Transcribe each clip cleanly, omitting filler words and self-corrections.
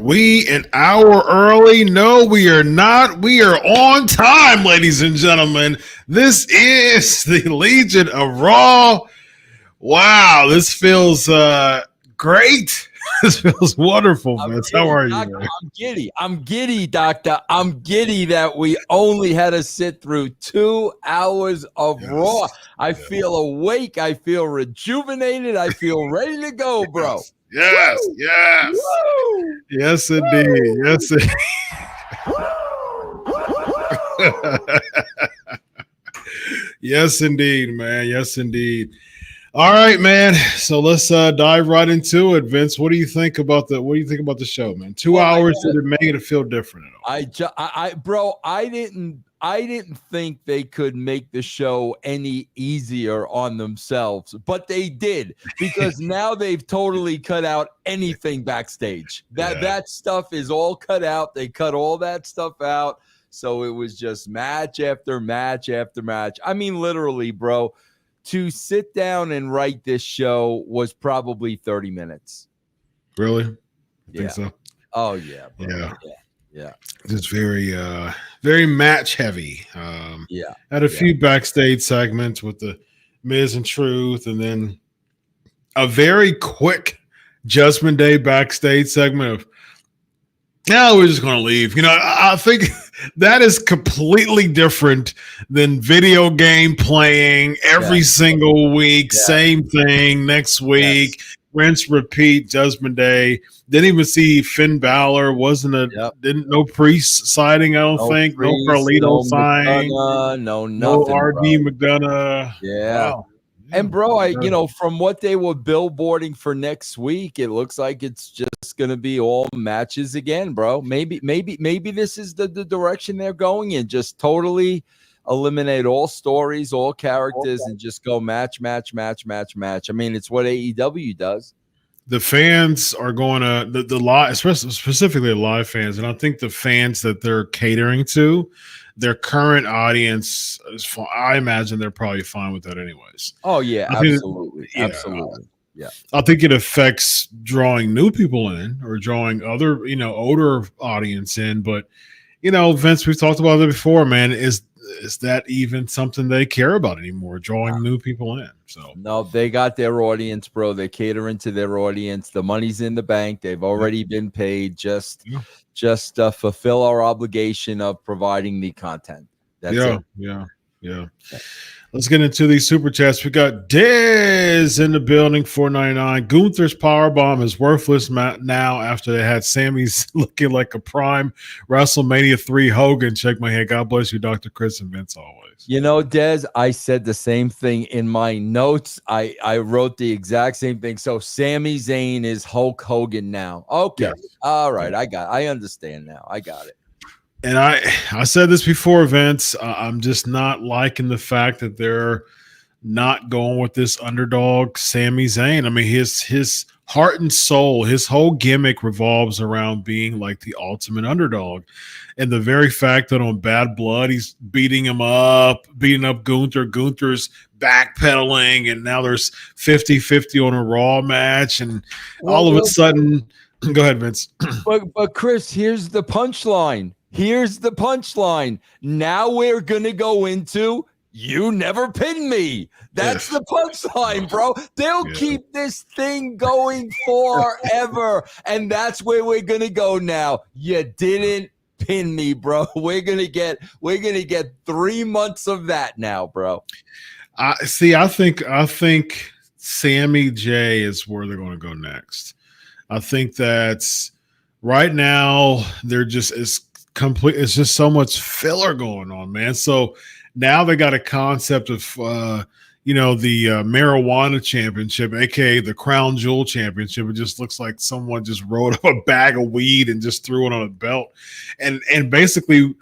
We an hour early? No, we are not. We are on time, ladies and gentlemen. This is the Legion of Raw. Wow, this feels great. This feels wonderful, Vince. How are you? Doctor, I'm giddy. I'm giddy, Doctor. I'm giddy that we only had to sit through 2 hours of Raw. I feel awake. I feel rejuvenated. I feel ready to go, bro. Yes, woo! Yes. Woo! Yes, indeed. Woo! Yes, indeed. Yes, indeed, man. Yes, indeed. All right, man. So let's dive right into it, Vince. What do you think about the show, man? 2 hours, did it make it feel different at all? I didn't think they could make the show any easier on themselves, but they did, because now they've totally cut out anything backstage. That stuff is all cut out. They cut all that stuff out. So it was just match after match after match. I mean, literally, bro, to sit down and write this show was probably 30 minutes. Really? I think so. Oh, yeah, bro. Yeah. Just very match heavy. Had a few backstage segments with the Miz and Truth, and then a very quick Judgment Day backstage segment of, no, we're just going to leave. I think that is completely different than video game playing every single week, same thing next week, rinse, repeat, Judgment Day. Didn't even see Finn Balor. No Priest sighting, I don't think. No Carlito sign. No RD McDonough. Yeah. Wow. And bro, from what they were billboarding for next week, it looks like it's just going to be all matches again, bro. Maybe this is the direction they're going in. Just totally eliminate all stories, all characters, and just go match. I mean, it's what AEW does. The fans are going to the live, specifically the live fans, and I think the fans that they're catering to, their current audience is fine. I imagine they're probably fine with that, anyways. Oh yeah, absolutely. Yeah, I think it affects drawing new people in or drawing other, older audience in. But Vince, we've talked about it before, man. Is that even something they care about anymore? Drawing new people in. So no, they got their audience, bro. They're catering to their audience. The money's in the bank. They've already been paid. Just fulfill our obligation of providing the content. That's it. Yeah. Let's get into these super chats. We got Dez in the building, $4.99. Gunther's powerbomb is worthless now after they had Sammy's looking like a prime WrestleMania 3 Hogan. Shake my head. God bless you, Dr. Chris and Vince, always. Dez, I said the same thing in my notes. I wrote the exact same thing. So Sami Zayn is Hulk Hogan now. Okay. Yes. All right. I understand now. I got it. And I said this before, Vince. I'm just not liking the fact that they're not going with this underdog Sami Zayn. I mean, his heart and soul, his whole gimmick revolves around being like the ultimate underdog. And the very fact that on Bad Blood, he's beating up Gunther. Gunther's backpedaling, and now there's 50-50 on a Raw match. And all of a sudden, go ahead, Vince. But Chris, here's the punchline. Now we're going to go into you never pinned me. That's the punchline, bro. They'll keep this thing going forever. And that's where we're going to go now. You didn't pin me, bro. We're gonna get 3 months of that now, bro. I think Sammy J is where they're going to go next. I think that's right now they're just it's just so much filler going on, man. So now they got a concept of the marijuana championship, aka the Crown Jewel Championship. It just looks like someone just rolled up a bag of weed and just threw it on a belt. And basically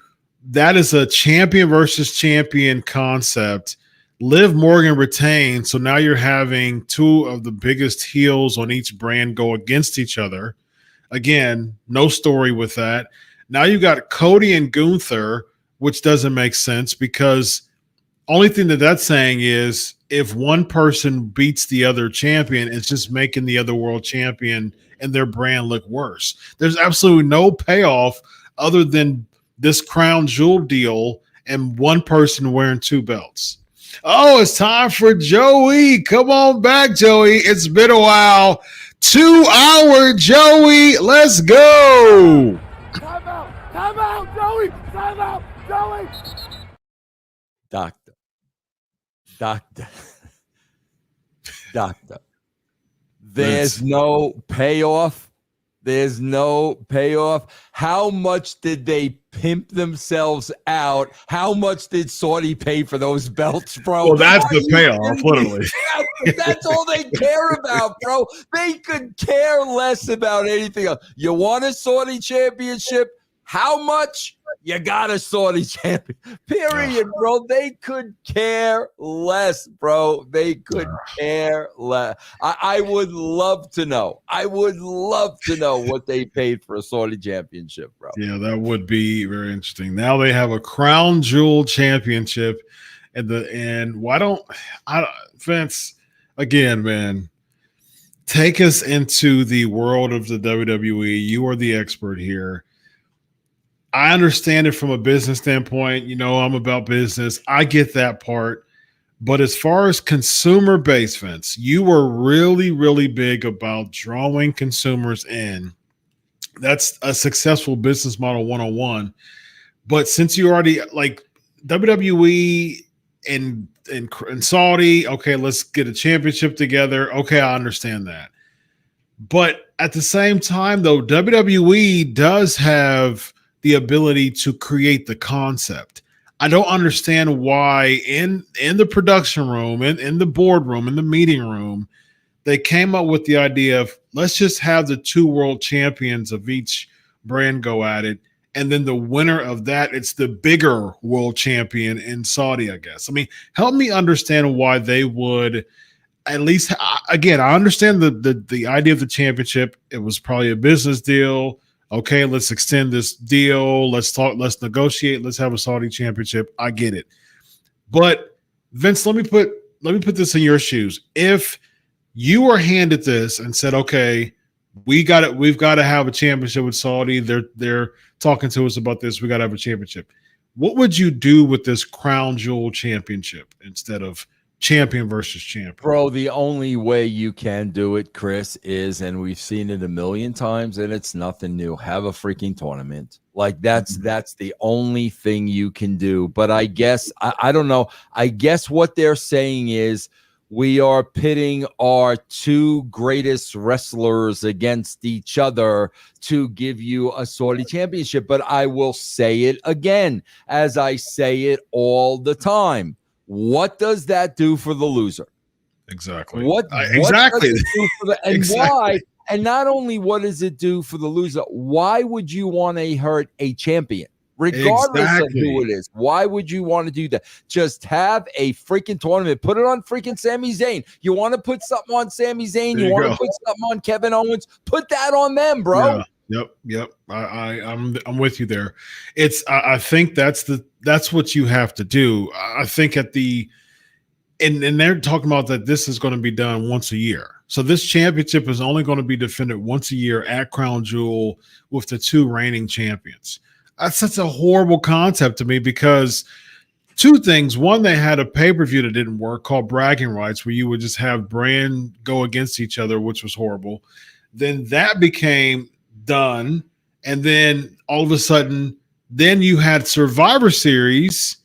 that is a champion versus champion concept. Liv Morgan retained, so now you're having two of the biggest heels on each brand go against each other. Again, no story with that. Now you got Cody and Gunther, which doesn't make sense because only thing that's saying is if one person beats the other champion, it's just making the other world champion and their brand look worse. There's absolutely no payoff other than this Crown Jewel deal and one person wearing two belts. Oh, it's time for Joey. Come on back, Joey. It's been a while. 2 hour Joey. Let's go. Time out, Joey. Time out, Joey. Doctor. There's no payoff. There's no payoff. How much did they pimp themselves out? How much did Saudi pay for those belts, bro? Well, that's the payoff, literally. That's all they care about, bro. They could care less about anything else. You want a Saudi championship? How much? You got a Saudi champion. Period, bro. They could care less, bro. They could care less. I would love to know. I would love to know what they paid for a Saudi championship, bro. Yeah, that would be very interesting. Now they have a Crown Jewel championship, and why don't Vince again, man? Take us into the world of the WWE. You are the expert here. I understand it from a business standpoint. You know, I'm about business. I get that part. But as far as consumer base, Vince, you were really, really big about drawing consumers in. That's a successful business model 101. But since you already like WWE and Saudi, okay, let's get a championship together. Okay, I understand that. But at the same time, though, WWE does have the ability to create the concept. I don't understand why in the production room, in the boardroom, in the meeting room, they came up with the idea of let's just have the two world champions of each brand go at it. And then the winner of that, it's the bigger world champion in Saudi, I guess. I mean, help me understand why they would at least, again, I understand the idea of the championship. It was probably a business deal. Okay, let's extend this deal. Let's talk. Let's negotiate. Let's have a Saudi championship. I get it, but Vince, let me put this in your shoes. If you were handed this and said, "Okay, we've got to have a championship with Saudi. They're talking to us about this. We got to have a championship." What would you do with this Crown Jewel championship instead of champion versus champion? Bro, the only way you can do it, Chris, is, and we've seen it a million times, and it's nothing new, have a freaking tournament. Like that's the only thing you can do. But I guess I don't know. I guess what they're saying is we are pitting our two greatest wrestlers against each other to give you a Saudi championship. But I will say it again, as I say it all the time. What does that do for the loser? Exactly. Exactly. Does it do for the, and exactly. Why? And not only what does it do for the loser, why would you want to hurt a champion? Regardless of who it is. Why would you want to do that? Just have a freaking tournament. Put it on freaking Sami Zayn. You want to put something on Sami Zayn? You want to put something on Kevin Owens? Put that on them, bro. Yeah. Yep. I'm with you there. I think that's what you have to do. I think and they're talking about that this is going to be done once a year. So this championship is only going to be defended once a year at Crown Jewel with the two reigning champions. That's such a horrible concept to me because two things. One, they had a pay-per-view that didn't work called Bragging Rights, where you would just have brand go against each other, which was horrible. Then that became done, and then all of a sudden Then you had Survivor Series,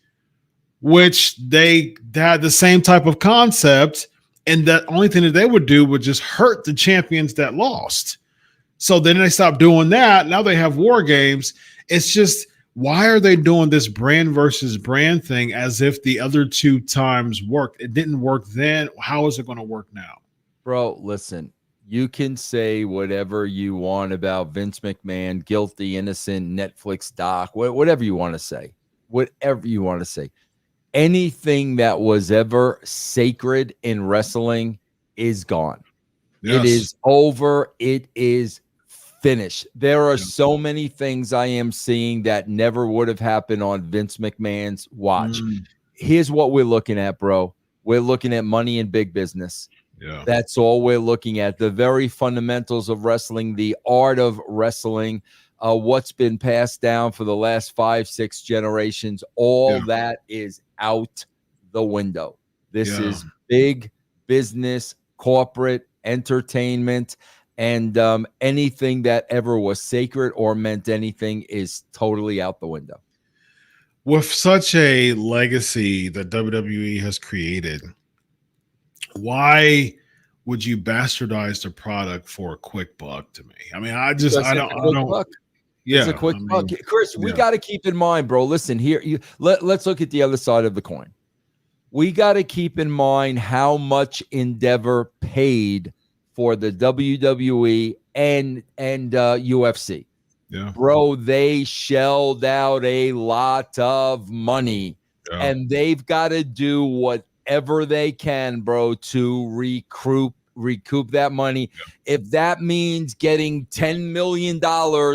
which they had the same type of concept, and the only thing that they would do would just hurt the champions that lost. So then they stopped doing that. Now they have War Games. It's just, why are they doing this brand versus brand thing as if the other two times worked? It didn't work then. How is it going to work now? Bro, listen, you can say whatever you want about Vince McMahon, guilty, innocent, Netflix doc, whatever you want to say. Whatever you want to say. Anything that was ever sacred in wrestling is gone. Yes. It is over. It is finished. There are so many things I am seeing that never would have happened on Vince McMahon's watch. Here's what we're looking at, bro. We're looking at money in big business. Yeah. That's all we're looking at. The very fundamentals of wrestling, the art of wrestling, what's been passed down for the last 5-6 generations, all that is out the window. This is big business, corporate, entertainment, and anything that ever was sacred or meant anything is totally out the window. With such a legacy that WWE has created, why would you bastardize the product for a quick buck to me? I mean, I don't. Buck. Yeah, it's a quick buck. Chris, we got to keep in mind, bro. Listen here. Let's look at the other side of the coin. We got to keep in mind how much Endeavor paid for the WWE and UFC. Yeah, bro, they shelled out a lot of money, and they've got to do whatever they can, bro, to recoup that money. If that means getting $10 million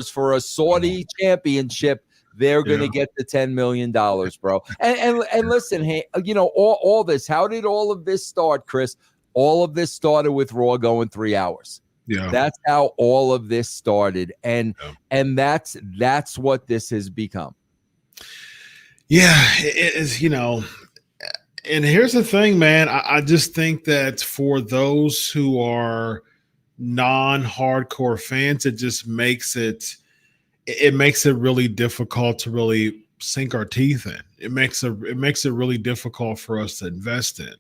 for a Saudi championship, they're going to get the $10 million, bro. And listen, hey, all this, how did all of this start, Chris? All of this started with Raw going 3 hours. Yeah, that's how all of this started. And that's what this has become. Yeah, it is, and here's the thing, man. I just think that for those who are non-hardcore fans, it just makes it really difficult to really sink our teeth in. It makes it really difficult for us to invest in.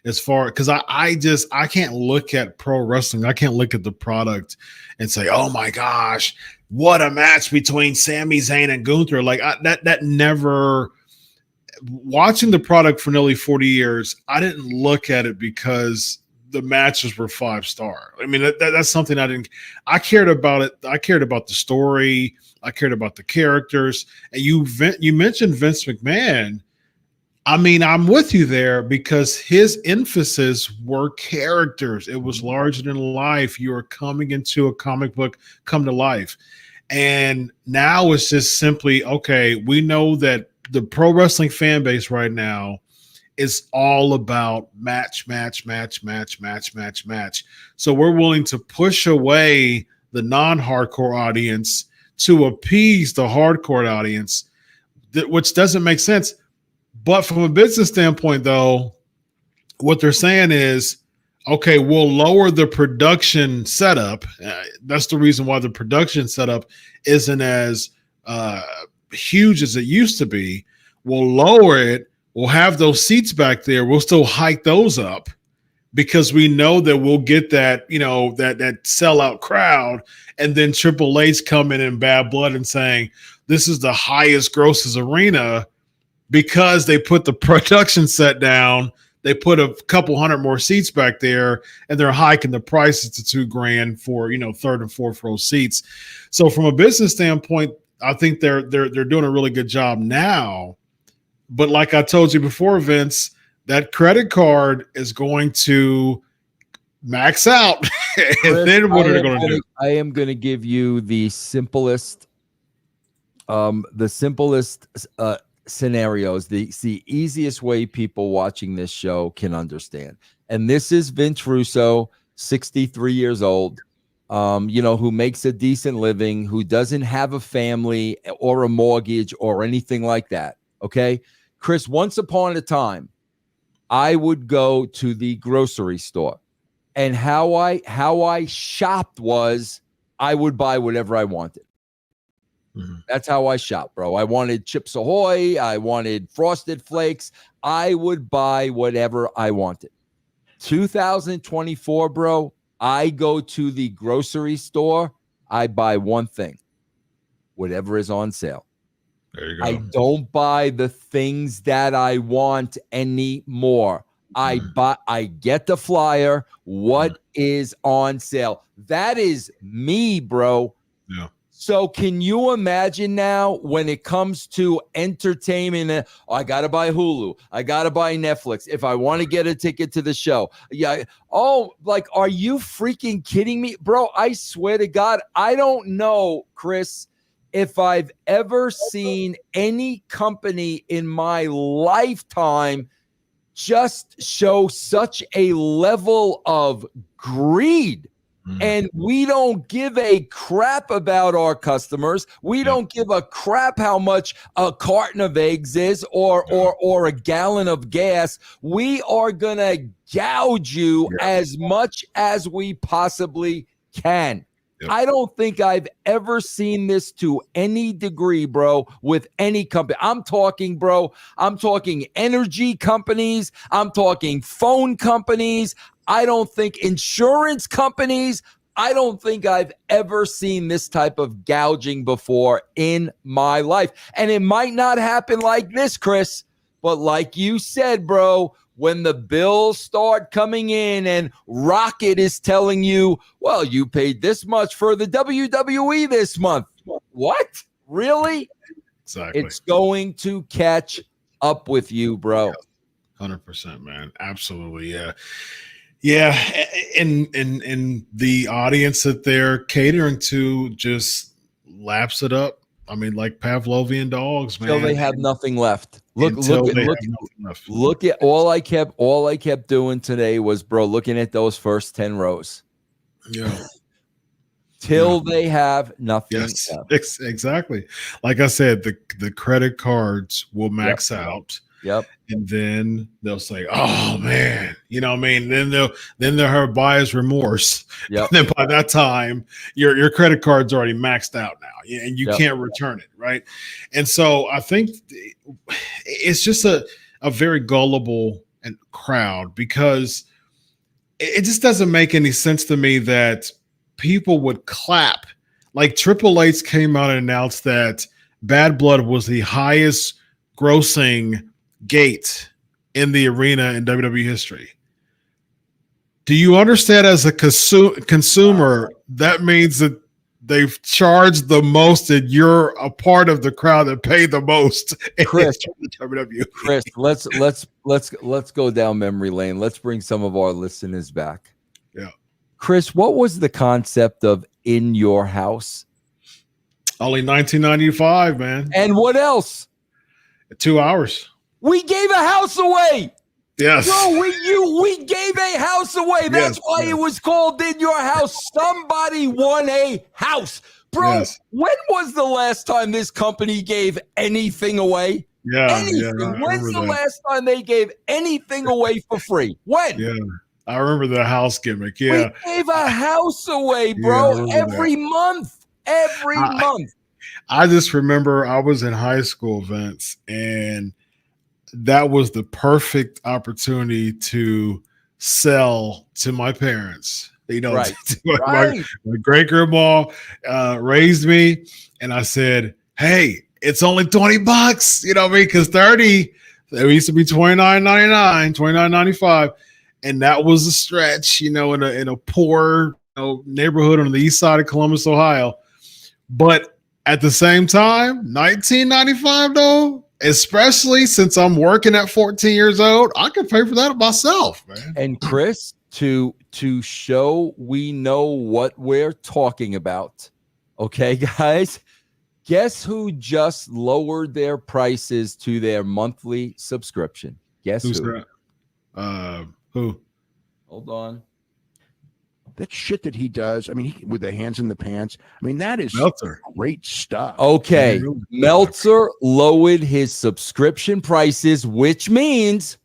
Because I can't look at pro wrestling. I can't look at the product and say, oh my gosh, what a match between Sami Zayn and Gunther. Like that never. Watching the product for nearly 40 years, I didn't look at it because the matches were 5-star. I mean, that's something I cared about it. I cared about the story. I cared about the characters. And you mentioned Vince McMahon. I mean, I'm with you there because his emphasis were characters. It was larger than life. You are coming into a comic book come to life. And now it's just simply, okay, we know that the pro wrestling fan base right now is all about match. So we're willing to push away the non-hardcore audience to appease the hardcore audience, which doesn't make sense. But from a business standpoint, though, what they're saying is, okay, we'll lower the production setup. That's the reason why the production setup isn't as huge as it used to be. We'll lower it. We'll have those seats back there. We'll still hike those up because we know that we'll get that, that sellout crowd. And then Triple H's coming in bad blood and saying, this is the highest grosses arena because they put the production set down. They put a couple hundred more seats back there and they're hiking the prices to $2,000 for, third and fourth row seats. So from a business standpoint, I think they're doing a really good job now. But like I told you before, Vince, that credit card is going to max out. And Chris, then what are they going to do? I am going to give you the simplest scenarios, the easiest way people watching this show can understand. And this is Vince Russo, 63 years old, who makes a decent living, who doesn't have a family or a mortgage or anything like that. Okay. Chris, once upon a time, I would go to the grocery store, and how I shopped was I would buy whatever I wanted. That's how I shop, bro. I wanted Chips Ahoy. I wanted Frosted Flakes. I would buy whatever I wanted. 2024, bro, I go to the grocery store. I buy one thing, whatever is on sale. There you go. I don't buy the things that I want anymore. I get the flyer. What is on sale? That is me, bro. Yeah. So can you imagine now when it comes to entertainment? I got to buy Hulu. I got to buy Netflix if I want to get a ticket to the show. Yeah. Oh, like, are you freaking kidding me? Bro, I swear to God, I don't know, Chris, if I've ever seen any company in my lifetime just show such a level of greed. And we don't give a crap about our customers. We don't give a crap how much a carton of eggs is or a gallon of gas. We are going to gouge you as much as we possibly can. I don't think I've ever seen this to any degree, bro, with any company. I'm talking energy companies. I'm talking phone companies. I don't think insurance companies. I don't think I've ever seen this type of gouging before in my life. And it might not happen like this, Chris, but like you said, bro, when the bills start coming in and Rocket is telling you, well, you paid this much for the WWE this month. What? Really? Exactly. It's going to catch up with you, bro. 100%, man. Absolutely. Yeah. Yeah. And the audience that they're catering to just laps it up. I mean, like Pavlovian dogs, man. Until they have nothing left. Look at all I kept doing today was, bro, looking at those first 10 rows. Yeah. Till they have nothing. Yes, exactly. Like I said, the credit cards will max out. Yep. And then they'll say, "Oh man," you know what I mean? Then they'll have buyer's remorse. Yep. And then by that time, your credit card's already maxed out now, and you can't return it, right? And so I think it's just a very gullible crowd, because it just doesn't make any sense to me that people would clap. Like Triple H came out and announced that Bad Blood was the highest grossing gate in the arena in WWE history. Do you understand, as a consumer, that means that they've charged the most and you're a part of the crowd that paid the most? Chris, WWE. Chris, let's go down memory lane. Let's bring some of our listeners back. Yeah. Chris, what was the concept of In Your House? Only 1995, man. And what else? 2 hours. We gave a house away. Yes. Bro, we gave a house away. That's why it was called In Your House. Somebody won a house. Bro, when was the last time this company gave anything away? Anything. When's the last time they gave anything away for free? When? Yeah. I remember the house gimmick. Yeah. We gave a house away, bro, every month. Every month. I just remember I was in high school, Vince, and that was the perfect opportunity to sell to my parents. You know, my great grandma raised me, and I said, "Hey, it's only $20." You know what I mean? Because 30, it used to be $29.99, $29.95, and that was a stretch. You know, in a poor neighborhood on the east side of Columbus, Ohio. But at the same time, $19.95 though. Especially since I'm working at 14 years old, I could pay for that myself, man. And Chris, to show we know what we're talking about, okay, guys, guess who just lowered their prices to their monthly subscription? Guess Who's who? That? Who? Hold on. That shit that he does, I mean, with the hands in the pants, I mean, that is Meltzer. Great stuff. Okay, Meltzer lowered his subscription prices, which means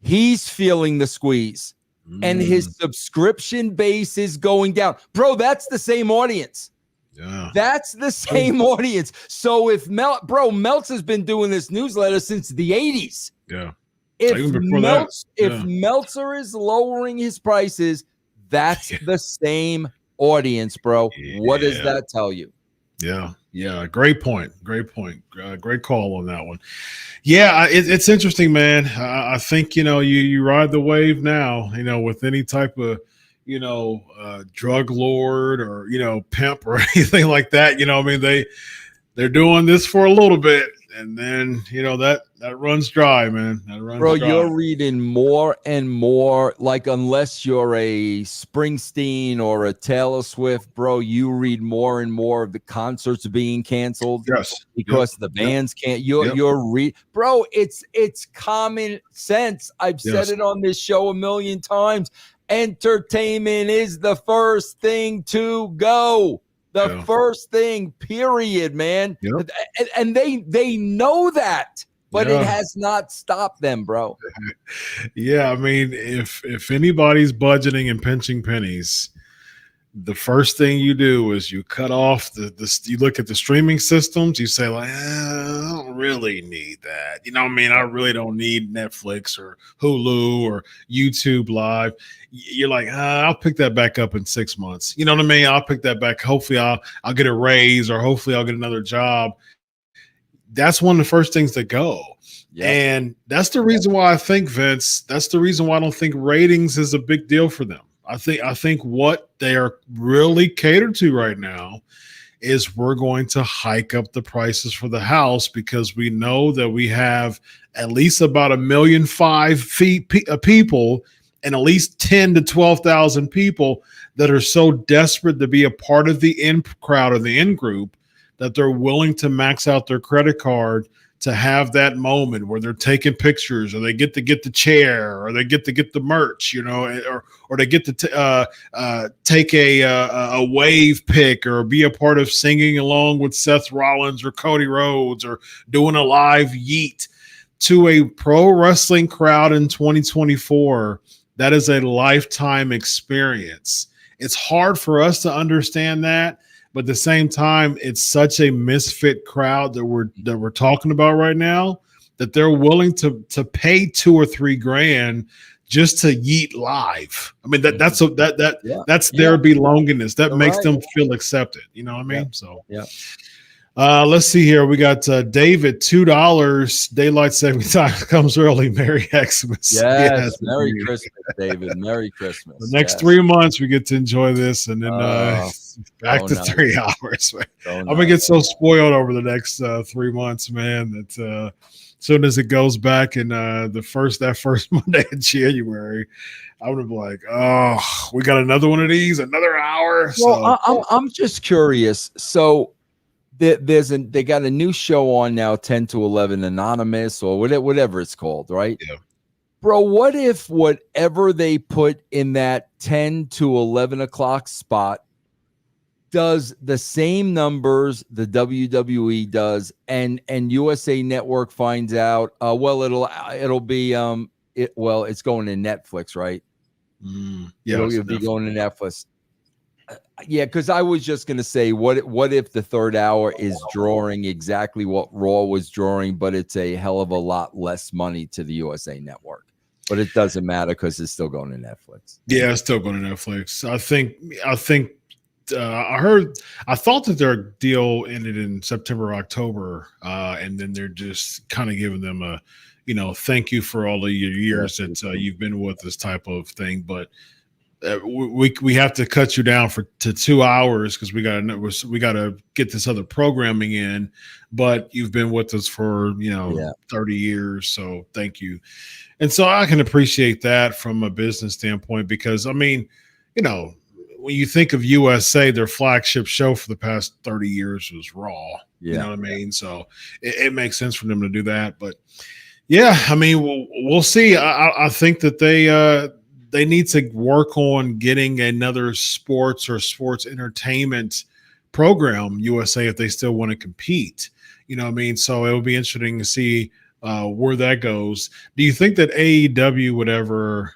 he's feeling the squeeze, and his subscription base is going down. Bro, that's the same audience. Yeah. That's the same audience. So if Meltz has been doing this newsletter since the 80s. Yeah. If even before that. If Meltzer is lowering his prices, that's the same audience, bro. What does that tell you? Yeah. Yeah. Great point. Great call on that one. Yeah. It's interesting, man. I think, you ride the wave now, with any type of, drug lord or, pimp or anything like that. They're doing this for a little bit, and then that runs dry, man. Bro, you're reading more and more. Like, unless you're a Springsteen or a Taylor Swift, bro, you read more and more of the concerts being canceled. Yes, because the bands can't. Bro. It's common sense. I've said it on this show a million times. Entertainment is the first thing to go. The first thing, period, man. Yep. And they know that, but it has not stopped them, bro. Yeah, I mean, if anybody's budgeting and pinching pennies, the first thing you do is you cut off you look at the streaming systems, you say like, I don't really need that. I really don't need Netflix or Hulu or YouTube Live. You're like, I'll pick that back up in 6 months. You know what I mean? I'll pick that back. Hopefully I'll get a raise, or hopefully I'll get another job. That's one of the first things that go. Yep. And that's the reason why I think, Vince, that's the reason why I don't think ratings is a big deal for them. I think what they are really catered to right now is we're going to hike up the prices for the house, because we know that we have at least about 1,500,000 people and at least 10 to 12,000 people that are so desperate to be a part of the in crowd or the in group that they're willing to max out their credit card to have that moment where they're taking pictures, or they get to get the chair, or they get to get the merch, or they get to take a wave pick, or be a part of singing along with Seth Rollins or Cody Rhodes, or doing a live yeet to a pro wrestling crowd in 2024. That is a lifetime experience. It's hard for us to understand that. But at the same time, it's such a misfit crowd that we're talking about right now, that they're willing to pay $2 or $3 grand just to yeet live. I mean, that's their belongingness. That makes them feel accepted. You know what I mean? Let's see here. We got David, $2. Daylight saving time comes early. Merry Xmas. Yes, Merry Christmas, David. Merry Christmas. The next 3 months we get to enjoy this, and then back to 3 hours. I'm gonna get so spoiled over the next 3 months, man, that as soon as it goes back in that first Monday in January, I'm gonna be like, oh, we got another one of these, another hour. Well, I'm just curious. So they got a new show on now, 10 to 11 Anonymous, or whatever it's called, right? Yeah. Bro, what if whatever they put in that 10 to 11 o'clock spot does the same numbers the WWE does, and USA Network finds out, it'll be it's going to Netflix, right? It'll be going to Netflix. Yeah, because I was just gonna say, what if the third hour is drawing exactly what Raw was drawing, but it's a hell of a lot less money to the USA Network? But it doesn't matter because it's still going to Netflix. Yeah, it's still going to Netflix. I thought that their deal ended in September, October, and then they're just kind of giving them a, thank you for all of your years that you've been with this type of thing, but. We have to cut you down to 2 hours because we got to get this other programming in, but you've been with us for 30 years, so thank you. And so I can appreciate that from a business standpoint, because I mean, when you think of USA, their flagship show for the past 30 years was Raw. You know what I mean? So it makes sense for them to do that. But yeah, I mean, we'll see. I think that they need to work on getting another sports or sports entertainment program, USA, if they still want to compete. You know what I mean? So it'll be interesting to see where that goes. Do you think that AEW would ever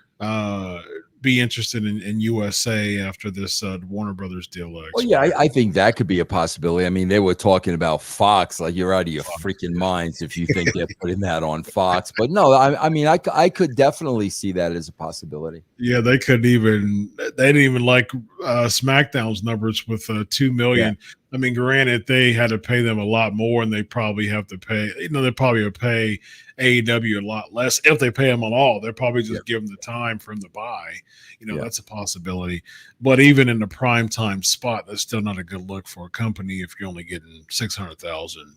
be interested in USA after this Warner Brothers deal. Well, yeah, I think that could be a possibility. I mean, they were talking about Fox. Like, you're out of your freaking minds if you think they're putting that on Fox. But no, I mean, I could definitely see that as a possibility. Yeah, they didn't even like SmackDown's numbers with 2 million. Yeah. I mean, granted, they had to pay them a lot more, and they probably have to pay. They probably have to pay AEW a lot less if they pay them at all. They're probably just give them the time for them to buy. That's a possibility. But even in the prime time spot, that's still not a good look for a company if you're only getting 600,000,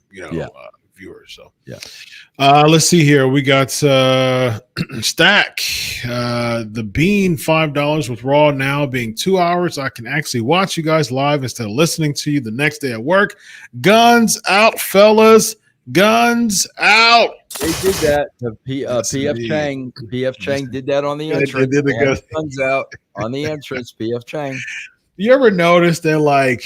viewers. So let's see here. We got Stack, the Bean, $5 with Raw now being 2 hours. I can actually watch you guys live instead of listening to you the next day at work. Guns out, fellas. Guns out. They did that. PF Chang did that on the entrance. They did the guns out on the entrance. PF Chang. You ever notice that, like,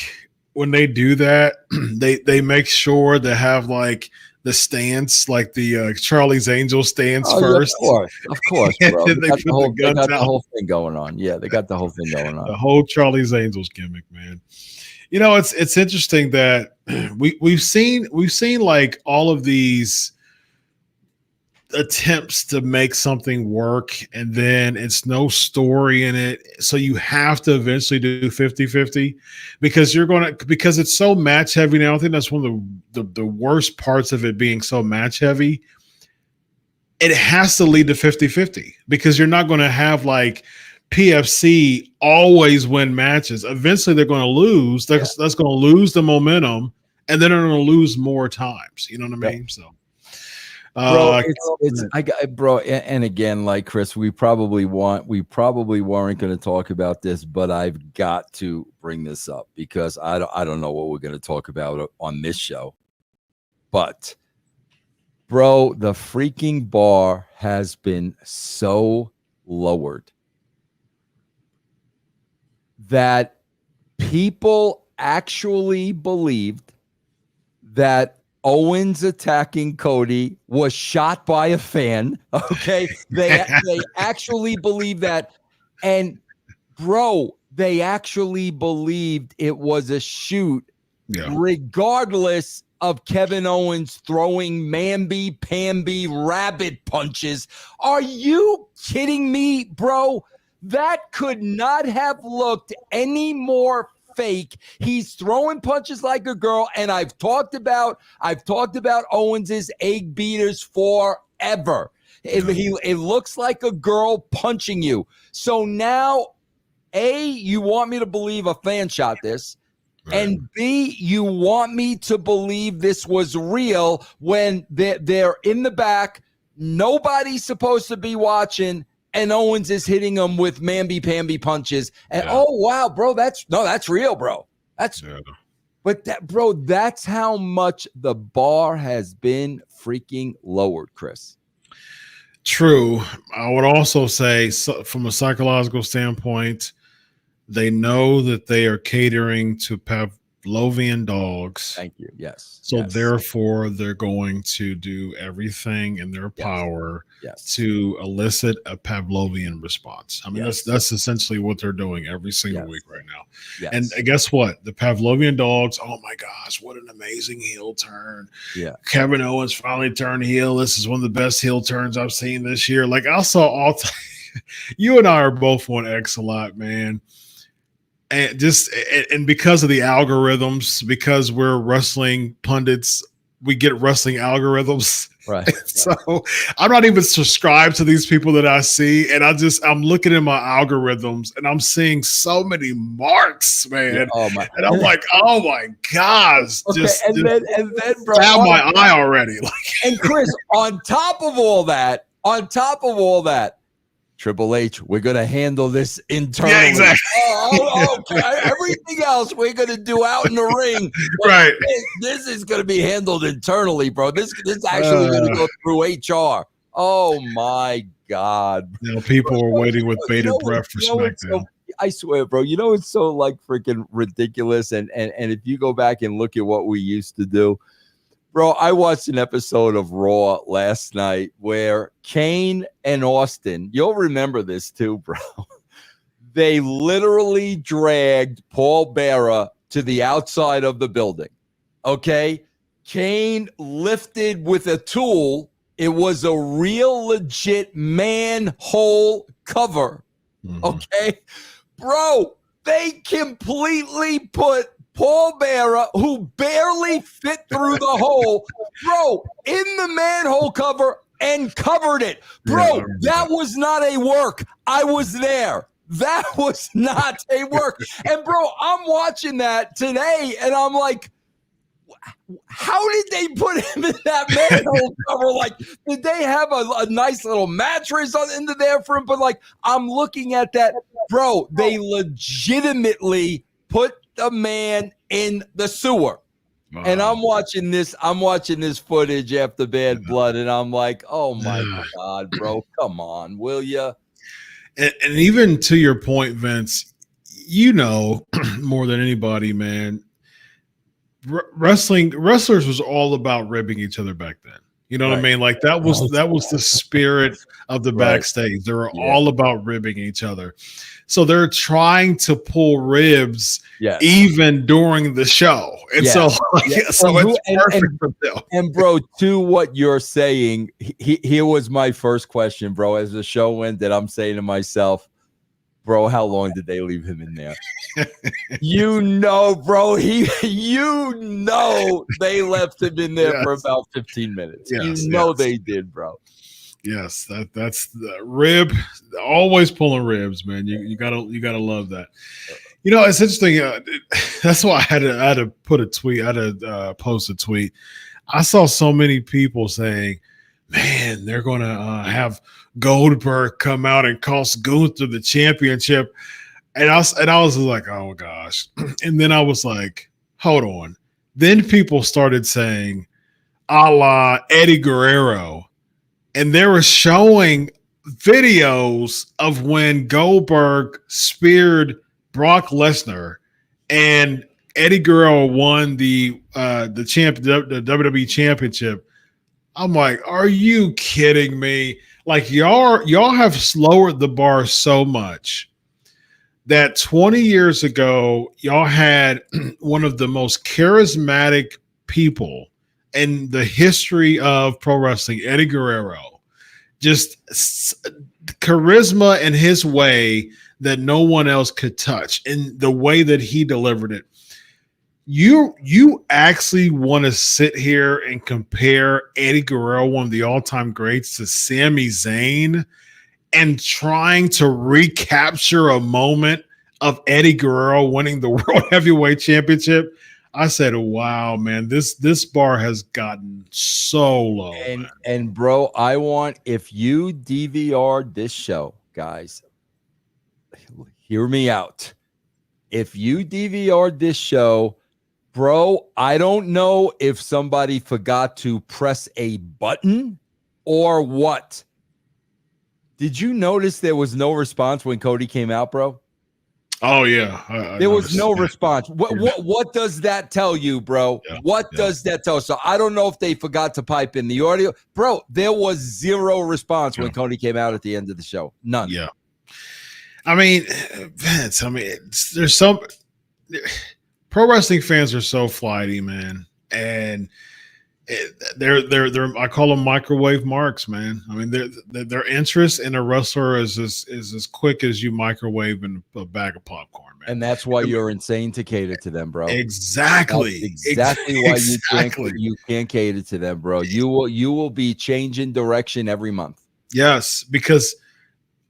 when they do that, they make sure to have like the stance, like the Charlie's Angels stance first. Yeah, of course, bro. They got the whole thing going on. Yeah, they got the whole thing going on. The whole Charlie's Angels gimmick, man. It's interesting that we've seen like all of these attempts to make something work, and then it's no story in it, so you have to eventually do 50-50 because it's so match heavy now. I think that's one of the worst parts of it being so match heavy. It has to lead to 50-50 because you're not going to have like PFC always win matches. Eventually they're going to lose. That's going to lose the momentum, and then they're going to lose more times. You know what I mean? So bro, and again, like Chris, we probably weren't going to talk about this, but I've got to bring this up because I don't know what we're going to talk about on this show. But bro, the freaking bar has been so lowered that people actually believed that Owens attacking Cody was shot by a fan. Okay. They actually believe that. And bro, they actually believed it was a shoot, regardless of Kevin Owens throwing mamby-pamby rabbit punches. Are you kidding me, bro? That could not have looked any more fake. He's throwing punches like a girl, and I've talked about Owens's egg beaters forever. It looks like a girl punching you. So now, A, you want me to believe a fan shot this, right, and B, you want me to believe this was real when they're in the back, nobody's supposed to be watching, and Owens is hitting him with mamby-pamby punches. And oh wow, bro, that's real, bro. That's how much the bar has been freaking lowered, Chris. True. I would also say, from a psychological standpoint, they know that they are catering to Pavlovian dogs. Thank you. Yes. So therefore, they're going to do everything in their power to elicit a Pavlovian response. I mean, that's essentially what they're doing every single week right now. Yes. And guess what? The Pavlovian dogs, oh my gosh, what an amazing heel turn. Yeah. Kevin Owens finally turned heel. This is one of the best heel turns I've seen this year. Like, I saw you and I are both on X a lot, man. And because of the algorithms, because we're wrestling pundits, we get wrestling algorithms. Right. So I'm not even subscribed to these people that I see. And I'm looking at my algorithms and I'm seeing so many marks, man. Yeah, oh my. And I'm like, oh my gosh. Okay, and then bro, found my eye already. And Chris, on top of all that, Triple H, we're going to handle this internally. Yeah, exactly. Okay. Everything else we're going to do out in the ring. Right. This is going to be handled internally, bro. This is actually going to go through HR. Oh, my God. People are waiting with bated breath for SmackDown. I swear, bro, it's so like freaking ridiculous. And if you go back and look at what we used to do, bro, I watched an episode of Raw last night where Kane and Austin, you'll remember this too, bro. They literally dragged Paul Bearer to the outside of the building. Okay? Kane lifted with a tool. It was a real legit manhole cover. Okay? Bro, they completely put Paul Bearer, who barely fit through the hole, bro, in the manhole cover and covered it. Bro, that was not a work. I was there. That was not a work. And, bro, I'm watching that today, and I'm like, how did they put him in that manhole cover? Like, did they have a nice little mattress into there for him? But, like, I'm looking at that. Bro, they legitimately put the man in the sewer. And I'm watching this footage after Bad Blood, and I'm like, oh my God, bro, come on, will you? And even to your point, Vince, you know more than anybody, man. Wrestlers was all about ribbing each other back then. You know what I mean? Like that was the spirit of the backstage. They were all about ribbing each other. So they're trying to pull ribs even during the show. And so it's perfect for them. And bro, to what you're saying, here was my first question, bro. As the show ended, I'm saying to myself, bro, how long did they leave him in there? Bro, they left him in there for about 15 minutes. They did, bro. Yes, that's the rib. Always pulling ribs, man. You gotta love that. You know, it's interesting. That's why I had to put a tweet. I had to post a tweet. I saw so many people saying, "Man, they're gonna have Goldberg come out and cost Gunther the championship," and I was like, "Oh gosh!" And then I was like, "Hold on." Then people started saying, "A la Eddie Guerrero." And they were showing videos of when Goldberg speared Brock Lesnar and Eddie Guerrero won the WWE Championship. I'm like, are you kidding me? Like y'all have lowered the bar so much that 20 years ago, y'all had one of the most charismatic people in the history of pro wrestling, Eddie Guerrero, just charisma in his way that no one else could touch, and the way that he delivered it. You actually want to sit here and compare Eddie Guerrero, one of the all-time greats, to Sami Zayn, and trying to recapture a moment of Eddie Guerrero winning the World Heavyweight Championship? I said, wow, man, this bar has gotten so low. And bro, I want, if you DVR this show, guys, hear me out. If you DVR this show, bro, I don't know if somebody forgot to press a button or what. Did you notice there was no response when Cody came out, bro? Oh yeah, there was no response. What does that tell you, bro? What does that tell? So I don't know if they forgot to pipe in the audio, bro. There was zero response when Cody came out at the end of the show. None. Yeah. I mean, Vince. I mean, there's some pro wrestling fans are so flighty, man, and they're I call them microwave marks, man. I mean, their interest in a wrestler is as quick as you microwave in a bag of popcorn, man. And that's why you're insane to cater to them, bro. Exactly. That's exactly why you can't cater to them, bro. You will be changing direction every month. Yes, because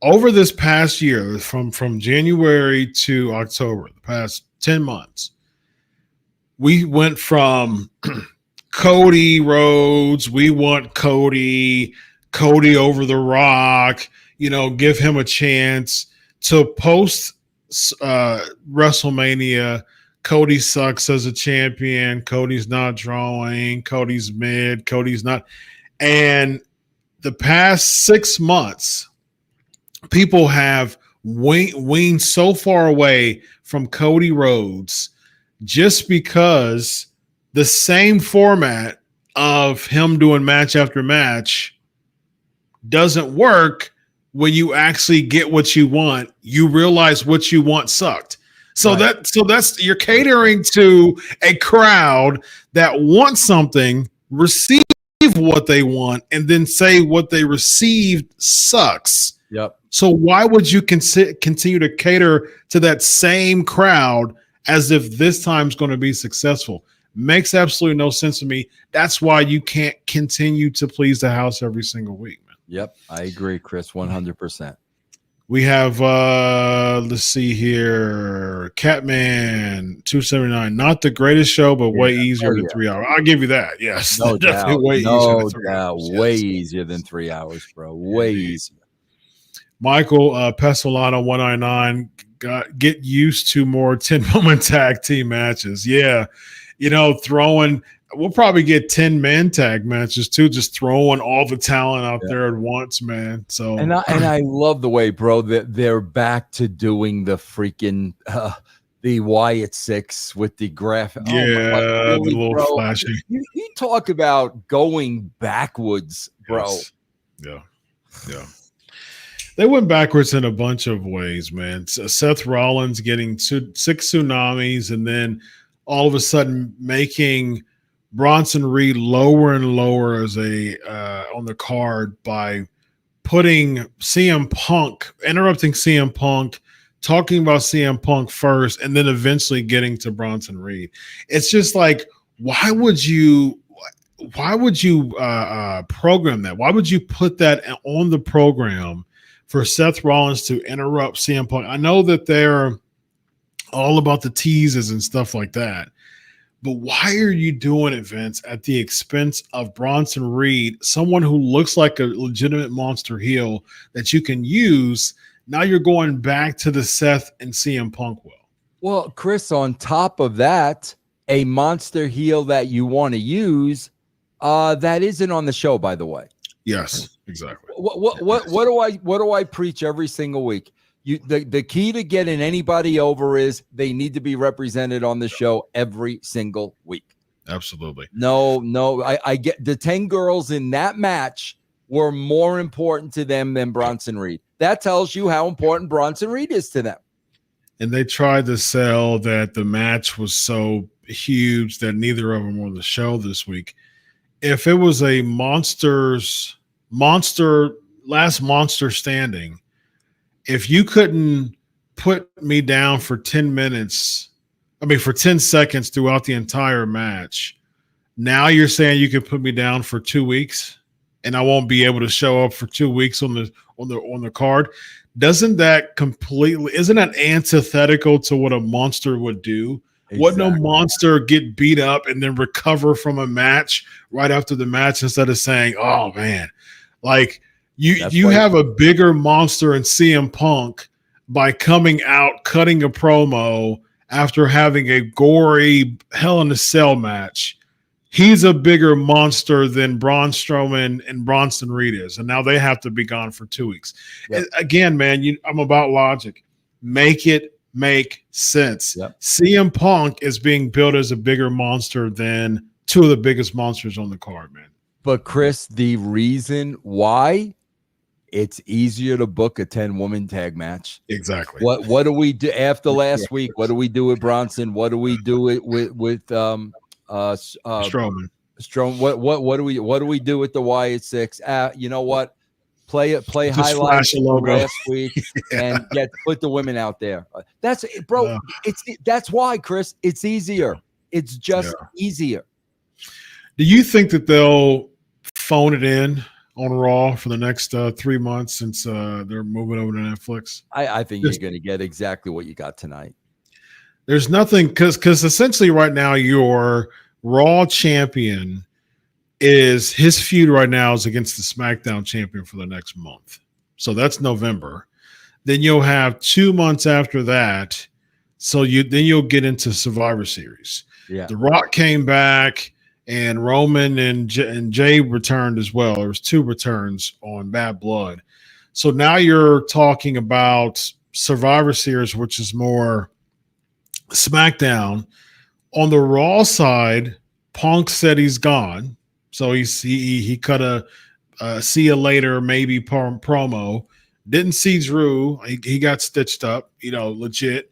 over this past year, from January to October, the past 10 months, we went from Cody Rhodes, we want Cody over the Rock, give him a chance, to post WrestleMania. Cody sucks as a champion. Cody's not drawing. Cody's mid. Cody's not. And the past 6 months, people have weaned so far away from Cody Rhodes just because the same format of him doing match after match doesn't work when you actually get what you want, you realize what you want sucked. So that's you're catering to a crowd that wants something, receive what they want, and then say what they received sucks. Yep. So why would you continue to cater to that same crowd as if this time's going to be successful? Makes absolutely no sense to me. That's why you can't continue to please the house every single week, man. Yep, I agree, Chris, 100%. We have let's see here, Catman 279. Not the greatest show, but way easier than 3 hours. I'll give you that. Yes, no definitely doubt. way easier than 3 hours. Way easier than 3 hours, bro. Way easier. Michael Pessolano 199. Get used to more 10-woman tag team matches. Yeah, we'll probably get 10-man tag matches too, just throwing all the talent out there at once, man. So and I love the way, bro, that they're back to doing the freaking the Wyatt Six with the graphic. The little flashy. You talk about going backwards, bro. Yes. Yeah. They went backwards in a bunch of ways, man. Seth Rollins getting 6 tsunamis, and then all of a sudden making Bronson Reed lower and lower as on the card by putting CM Punk, interrupting CM Punk, talking about CM Punk first, and then eventually getting to Bronson Reed. It's just like, why would you program that? Why would you put that on the program for Seth Rollins to interrupt CM Punk? I know that they're all about the teases and stuff like that, but why are you doing it, Vince, at the expense of Bronson Reed, someone who looks like a legitimate monster heel that you can use? Now you're going back to the Seth and CM Punk Well, Chris, on top of that, a monster heel that you want to use that isn't on the show, by the way. Yes, exactly. What do I preach every single week? The key to getting anybody over is they need to be represented on the show every single week. Absolutely. No, I get the 10 girls in that match were more important to them than Bronson Reed. That tells you how important Bronson Reed is to them. And they tried to sell that the match was so huge that neither of them were on the show this week. If it was a last monster standing, if you couldn't put me down for 10 seconds throughout the entire match, now you're saying you can put me down for 2 weeks and I won't be able to show up for 2 weeks on the card? Isn't that antithetical to what a monster would do? Exactly. Wouldn't a monster get beat up and then recover from a match right after the match instead of saying, oh man, like you have a bigger monster in CM Punk by coming out, cutting a promo after having a gory Hell in a Cell match. He's a bigger monster than Braun Strowman and Bronson Reed is, and now they have to be gone for 2 weeks. Yep. Again, man, I'm about logic. Make it make sense. Yep. CM Punk is being built as a bigger monster than two of the biggest monsters on the card, man. But Chris, the reason why it's easier to book a 10-woman tag match. Exactly. What do we do after last week? What do we do with Bronson? What do we do with Strowman? What do we do with the Wyatt Six? You know what? Play highlights last week and put the women out there. That's it, bro. That's why, Chris. It's easier. It's just easier. Do you think that they'll phone it in on Raw for the next 3 months since they're moving over to Netflix? I think you're going to get exactly what you got tonight. There's nothing because essentially right now your Raw champion is his feud right now is against the SmackDown champion for the next month. So that's November. Then you'll have 2 months after that. So you'll get into Survivor Series. Yeah. The Rock came back and Roman and Jey returned as well. There was 2 returns on Bad Blood. So now you're talking about Survivor Series, which is more SmackDown. On the Raw side, Punk said he's gone. So he cut a see you later maybe promo, Didn't see Drew. He got stitched up, legit.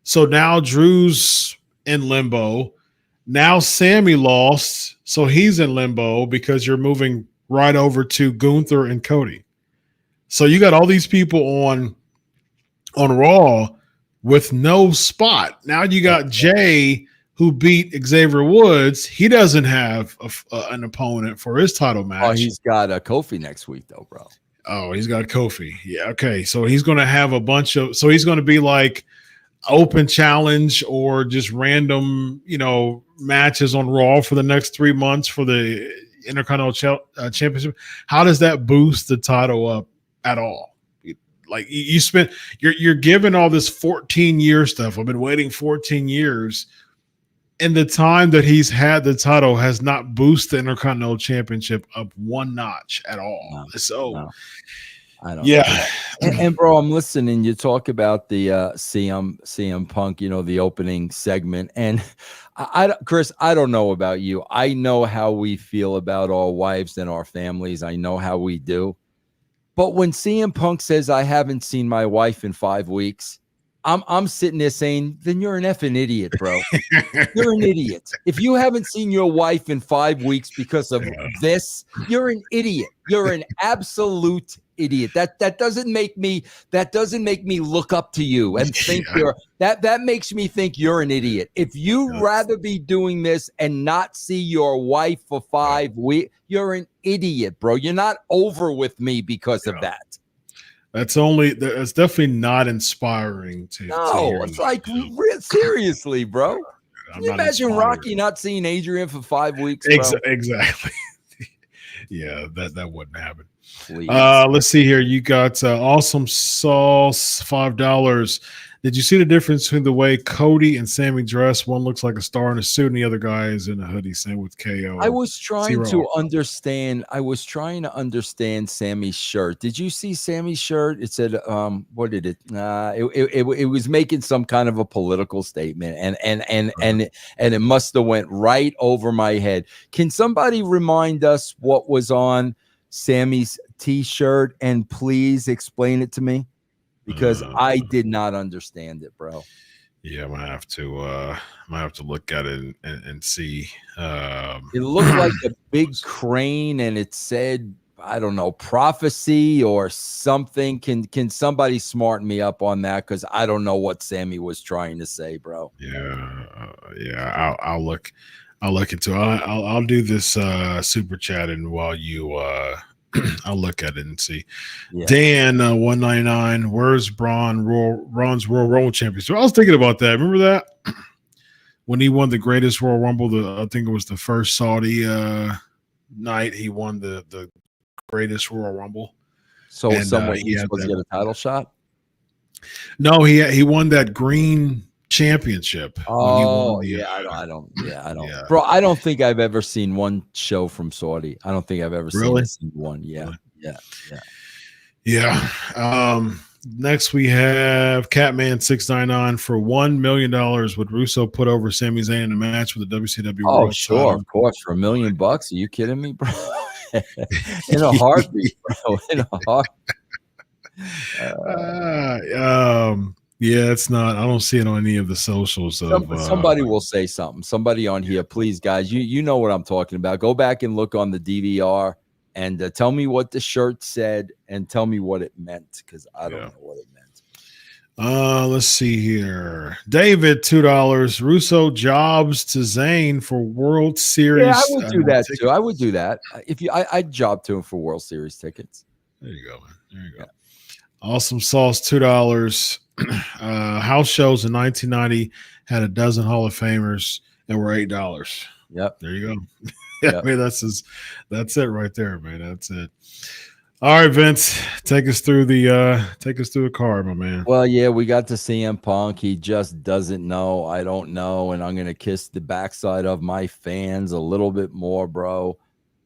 So now Drew's in limbo. Now Sammy lost, so he's in limbo because you're moving right over to Gunther and Cody. So you got all these people on Raw with no spot. Now you got Jey, who beat Xavier Woods. He doesn't have an opponent for his title match. Oh, he's got a Kofi next week, though, bro. Oh, he's got Kofi. Yeah, okay. So he's going to have a bunch of – so he's going to be like open challenge or just random, matches on Raw for the next 3 months for the Intercontinental Championship. How does that boost the title up at all? Like you spent – you're given all this 14-year stuff. I've been waiting 14 years. And the time that he's had the title has not boosted the Intercontinental Championship up one notch at all. No. I don't. Yeah, and bro, I'm listening. You talk about the CM Punk, the opening segment, and Chris, I don't know about you. I know how we feel about our wives and our families. I know how we do. But when CM Punk says, "I haven't seen my wife in 5 weeks," I'm sitting there saying, then you're an effing idiot, bro. You're an idiot. If you haven't seen your wife in 5 weeks because of this, you're an idiot. You're an absolute idiot. That doesn't make me look up to you and think that makes me think you're an idiot. If you'd rather be doing this and not see your wife for 5 weeks, you're an idiot, bro. You're not over with me because of that. That's definitely not inspiring to hear. It's like seriously, bro. Can you imagine Rocky not seeing Adrian for 5 weeks? Bro? Exactly. Yeah, that wouldn't happen. Please. Let's see here. You got Awesome Sauce, $5. Did you see the difference between the way Cody and Sammy dress? One looks like a star in a suit, and the other guy is in a hoodie. Same with KO. I was trying to understand Sammy's shirt. Did you see Sammy's shirt? It said, what did it? It was making some kind of a political statement, and it must have went right over my head. Can somebody remind us what was on Sammy's T-shirt, and please explain it to me? Because I did not understand it, bro. Yeah, I'm gonna have to look at it and see. It looked like a big crane, and it said, I don't know, prophecy or something. Can somebody smarten me up on that? Because I don't know what Sammy was trying to say, bro. Yeah. I'll look into it. I'll do this super chat, and while you I'll look at it and see. Yeah. Dan, 199. Where's Bron's Royal Rumble Championship? I was thinking about that. Remember that when he won the greatest Royal Rumble? I think it was the first Saudi night. He won the greatest Royal Rumble. So he's supposed to get a title shot? No, he won that green championship. Oh, I don't. Yeah. Bro, I don't think I've ever seen one show from Saudi. I don't think I've ever seen one. Yeah. Next we have Catman 699 for $1 million. Would Russo put over Sami Zayn in a match with the WCW? Oh, sure, title? Of course, for $1 million. Are you kidding me, bro? In a heartbeat, bro. In a heartbeat. Yeah, it's not. I don't see it on any of the socials. Somebody will say something. Somebody on here, please, guys. You know what I'm talking about. Go back and look on the DVR and tell me what the shirt said and tell me what it meant, because I don't know what it meant. Let's see here. David, $2. Russo jobs to Zayn for World Series. Yeah, I would do that too. I would do that. I'd job to him for World Series tickets. There you go, man. There you go. Yeah. Awesome Sauce, $2. House shows in 1990 had a dozen Hall of Famers and were $8. Yep. There you go. Yep. I mean, that's it right there, man. That's it. All right, Vince, take us through the card, my man. Well, yeah, we got to CM Punk. He just doesn't know. I don't know, and I'm gonna kiss the backside of my fans a little bit more, bro.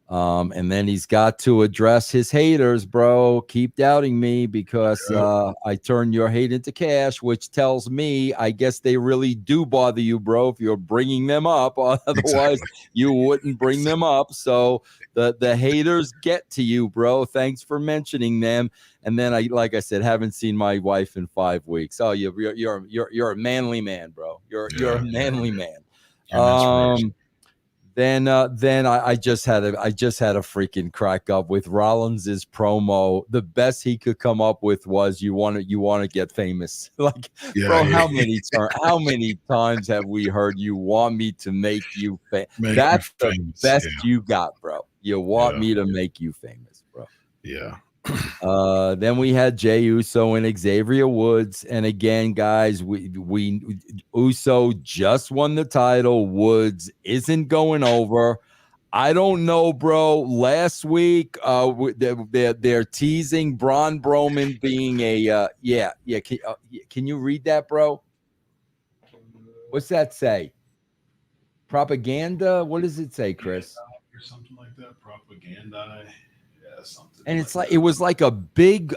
And then he's got to address his haters, bro. Keep doubting me because I turn your hate into cash, which tells me I guess they really do bother you, bro, if you're bringing them up. Otherwise, you wouldn't bring them up. So the haters get to you, bro. Thanks for mentioning them. And then like I said, haven't seen my wife in 5 weeks. Oh, you're a manly man, bro. You're a manly man. Then I just had a freaking crack up with Rollins's promo. The best he could come up with was you want to get famous. Like, bro, how many times have we heard you want me to make you famous? That's the best you got, bro. You want me to make you famous, bro. Yeah. Then we had Jey Uso and Xavier Woods, and again, guys, we Uso just won the title. Woods isn't going over. I don't know, bro. Last week, they're teasing Bron Breakker being a Can you read that, bro? What's that say? Propaganda? What does it say, Chris? Or something like that. Propaganda. Something and it's like it was like a big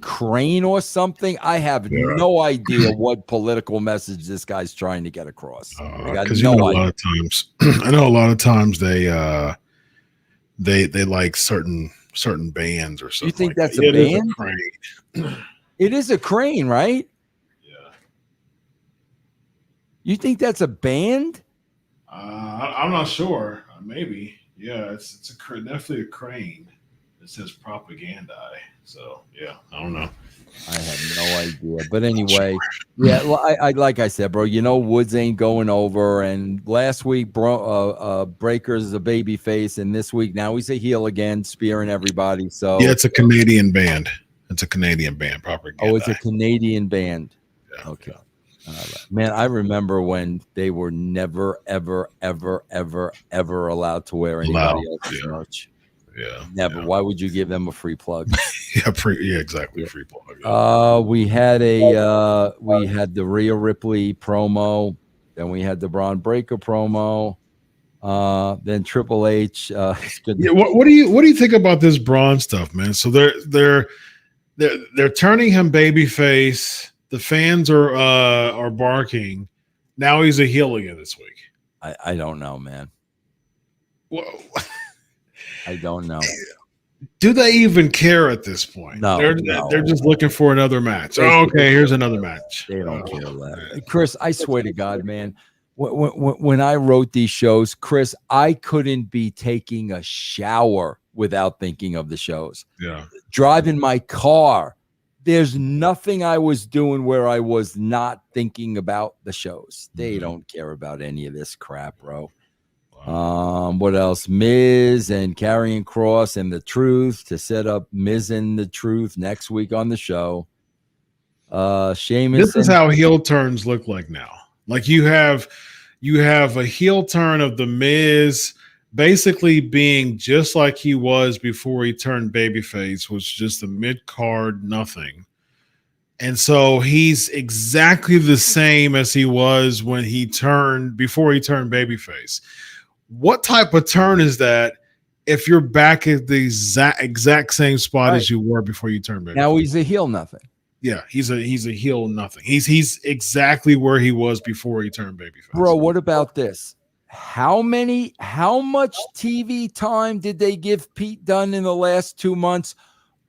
crane or something. I have no idea what political message this guy's trying to get across. Because a lot of times, I know a lot of times they like certain bands or something. You think like that's a band? A crane. It is a crane, right? Yeah. You think that's a band? I'm not sure. Maybe. Yeah, it's definitely a crane. It says propaganda. So yeah, I don't know. I have no idea. But anyway, yeah, I like I said, bro, Woods ain't going over. And last week, Breakker's a baby face, and this week now he's a heel again, spearing everybody. So yeah, it's a Canadian band. Propaganda. Oh, it's a Canadian band. Yeah, okay. Yeah. All right. Man, I remember when they were never, ever, ever, ever, ever allowed to wear anybody else's merch. Yeah. Never. Yeah. Why would you give them a free plug? Exactly. Yeah. Free plug. We had the Rhea Ripley promo, then we had the Bron Breakker promo, then Triple H. What do you think about this Braun stuff, man? So they're turning him babyface. The fans are barking. Now he's a heel again this week. I don't know, man. Whoa. I don't know. Do they even care at this point? No, they're just looking for another match. Oh, okay, here's another match. They don't care that. Chris, I swear to God, man, when I wrote these shows, Chris, I couldn't be taking a shower without thinking of the shows. Yeah. Driving my car, there's nothing I was doing where I was not thinking about the shows. They don't care about any of this crap, bro. What else? Miz and Karrion Kross and the Truth to set up Miz and the Truth next week on the show. Sheamus. This is how heel turns look like now. Like you have a heel turn of the Miz basically being just like he was before he turned babyface, was just a mid-card nothing. And so he's exactly the same as he was before he turned babyface. What type of turn is that if you're back at the exact same spot as you were before you turned babyface? Now he's a heel nothing. Yeah, he's a heel nothing. He's exactly where he was before he turned babyface. Bro, what about this? How much TV time did they give Pete Dunne in the last 2 months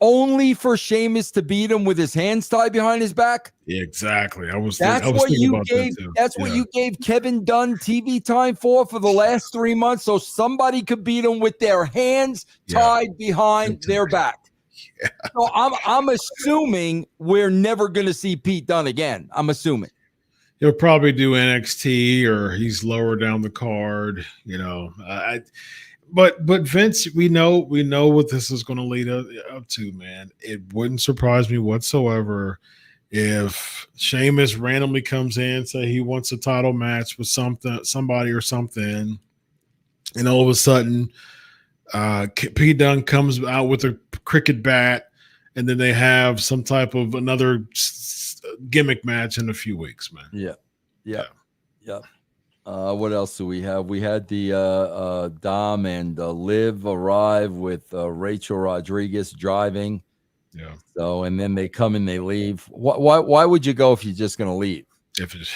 only for Sheamus to beat him with his hands tied behind his back? Yeah, exactly. That's what you gave Kevin Dunn TV time for the last 3 months, so somebody could beat him with their hands tied behind their back. Yeah. So I'm assuming we're never going to see Pete Dunne again. I'm assuming he'll probably do NXT or he's lower down the card. But Vince, we know what this is going to lead up to, man. It wouldn't surprise me whatsoever if Sheamus randomly comes in, say he wants a title match with somebody or something, and all of a sudden, Pete Dunne comes out with a cricket bat, and then they have some type of another gimmick match in a few weeks, man. Yeah. What else do we have? We had the Dom and Liv arrive with Rachel Rodriguez driving. Yeah. So, and then they come and they leave. Why would you go if you're just going to leave? If it's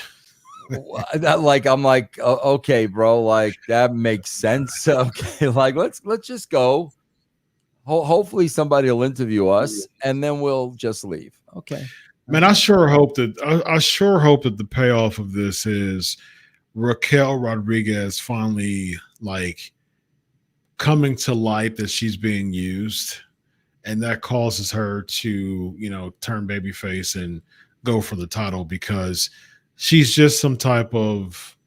I'm like, okay, bro, like that makes sense. Okay, like let's just go. Hopefully somebody will interview us and then we'll just leave. Okay. Man, I sure hope that the payoff of this is Raquel Rodriguez finally like coming to light that she's being used, and that causes her to, turn babyface and go for the title, because she's just some type of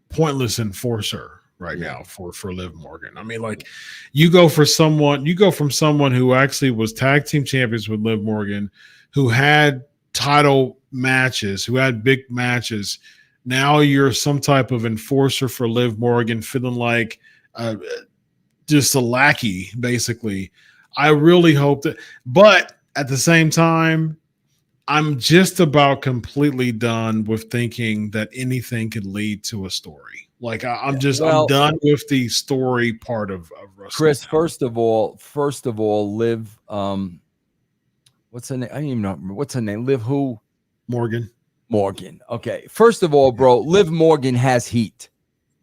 pointless enforcer right now for Liv Morgan. I mean, like you go from someone who actually was tag team champions with Liv Morgan, who had title matches, who had big matches. Now you're some type of enforcer for Liv Morgan, feeling like just a lackey, basically. I really hope that, but at the same time, I'm just about completely done with thinking that anything could lead to a story. Like I'm done with the story part of wrestling. Chris, first of all, Liv, what's her name? I don't even know. What's her name? Liv who? Morgan. Okay. First of all, bro, Liv Morgan has heat.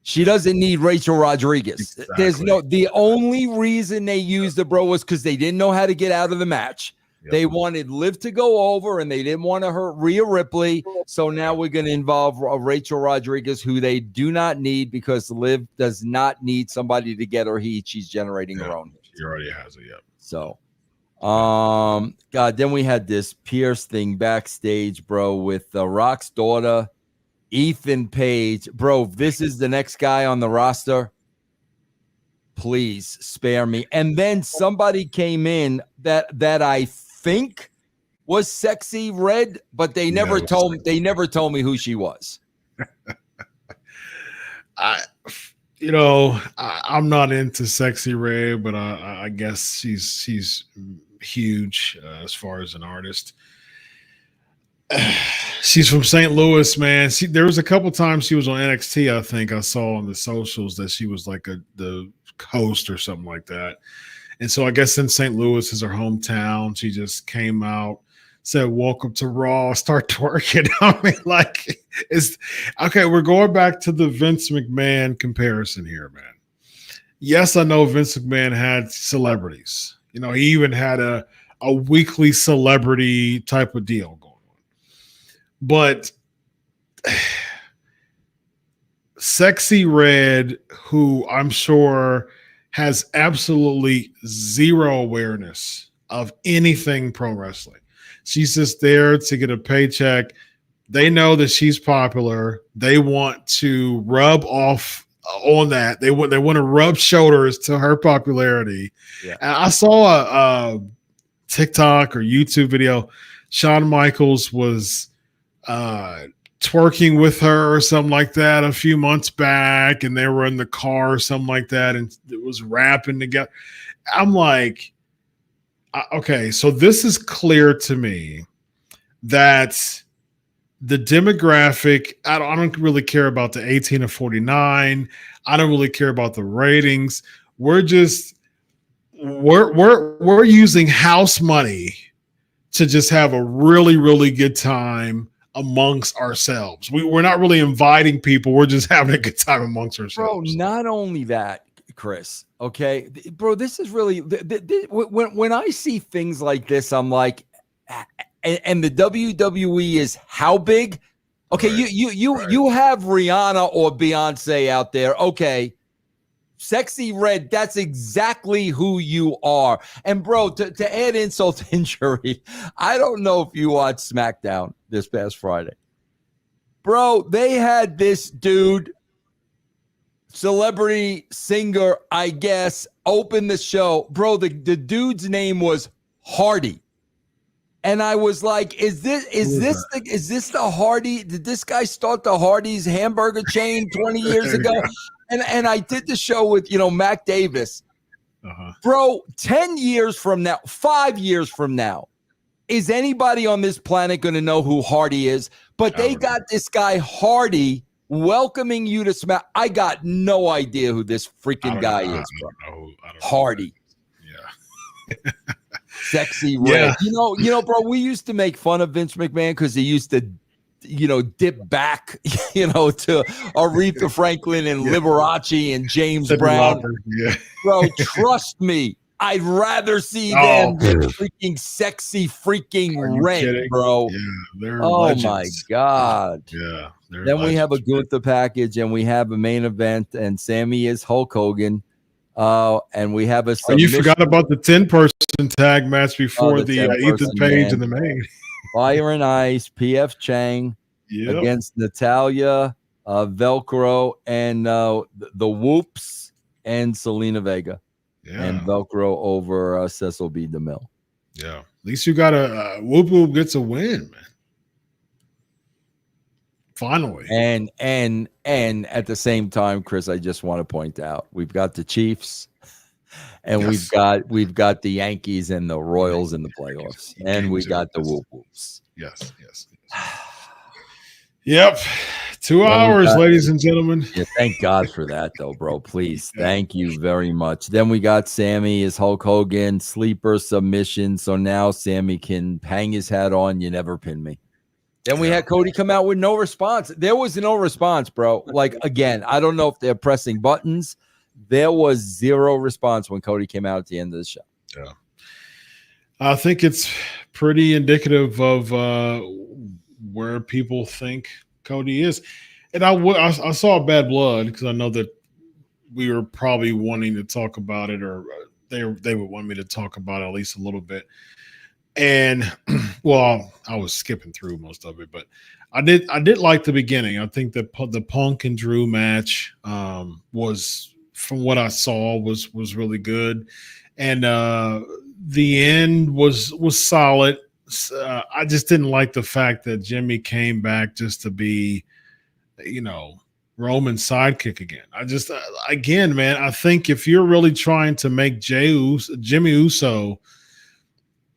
She doesn't need Rachel Rodriguez. Exactly. The only reason they used the bro was because they didn't know how to get out of the match. Yep. They wanted Liv to go over, and they didn't want to hurt Rhea Ripley. So now we're going to involve Rachel Rodriguez, who they do not need, because Liv does not need somebody to get her heat. She's generating her own heat. She already has it, yep. So, God, then we had this Pierce thing backstage, bro, with Rock's daughter, Ethan Page. Bro, this is the next guy on the roster. Please spare me. And then somebody came in that I think was Sexy Red, but they never told me who she was. I'm not into Sexy Red, but I guess she's huge as far as an artist. She's from St. Louis, man. There was a couple times she was on NXT. I think I saw on the socials that she was like the host or something like that. And so I guess since St. Louis is her hometown, she just came out, said, "Welcome to Raw," start twerking. I mean, like, it's okay. We're going back to the Vince McMahon comparison here, man. Yes, I know Vince McMahon had celebrities. He even had a weekly celebrity type of deal going on. But Sexy Red, who I'm sure has absolutely zero awareness of anything pro wrestling. She's just there to get a paycheck. They know that she's popular. They want to rub off on that. They want to rub shoulders to her popularity. Yeah. And I saw a TikTok or YouTube video. Shawn Michaels was twerking with her or something like that a few months back, and they were in the car or something like that, and it was rapping together. I'm like, okay, so this is clear to me that the demographic, I don't really care about the 18 to 49. I don't really care about the ratings. We're using house money to just have a really, really good time amongst ourselves. We're not really inviting people. We're just having a good time amongst ourselves. Bro, not only that, Chris, okay? Bro, this is really, when I see things like this, I'm like, and the WWE is how big? Okay, right. You have Rihanna or Beyonce out there, okay. Sexy Red, that's exactly who you are. And bro, to add insult to injury, I don't know if you watched SmackDown this past Friday. Bro, they had this dude, celebrity singer, I guess, open the show. Bro, the dude's name was Hardy. And I was like, is this the Hardy? Did this guy start the Hardy's hamburger chain 20 years ago? And I did the show with, Mac Davis. Uh-huh. Bro, 10 years from now, 5 years from now, is anybody on this planet going to know who Hardy is? But they got this guy Hardy welcoming you to Smack. I got no idea who this freaking guy is, bro. Hardy. Yeah. Sexy Red. Yeah. You know, bro, we used to make fun of Vince McMahon because he used to, dip back, to Aretha Franklin and Liberace and James Brown. Yeah. Bro, trust me, I'd rather see them than freaking sexy freaking Red, kidding? Bro. Yeah, they're legends. My God. Yeah. Then legends. We have a Gunther package and we have a main event, and Sammy is Hulk Hogan. And we have a you forgot about the 10-person tag match before the Ethan Page and the main. Fire and Ice, PF Chang against Natalia, Velcro, and the Whoops and Selena Vega. Yeah. And Velcro over Cecil B. DeMille. Yeah. At least you got a Whoop Whoop gets a win, man. Finally. And at the same time, Chris, I just want to point out we've got the Chiefs and we've got the Yankees and the Royals in the playoffs. And we got the Whoop Whoops. Yes. Yep. 2 hours, ladies and gentlemen. Yeah, thank God for that, though, bro. Please. Thank you very much. Then we got Sammy is Hulk Hogan, sleeper submission. So now Sammy can hang his hat on. You never pin me. Then we had Cody come out with no response. There was no response, bro. Like, again, I don't know if they're pressing buttons. There was zero response when Cody came out at the end of the show. Yeah. I think it's pretty indicative of where people think Cody is. And I saw Bad Blood because I know that we were probably wanting to talk about it, or they would want me to talk about it at least a little bit. And well, I was skipping through most of it, but I did like the beginning. I think that the Punk and Drew match was, from what I saw, was really good, and the end was solid. I just didn't like the fact that Jimmy came back just to be, Roman's sidekick again. I just again, man, I think if you're really trying to make Jimmy Uso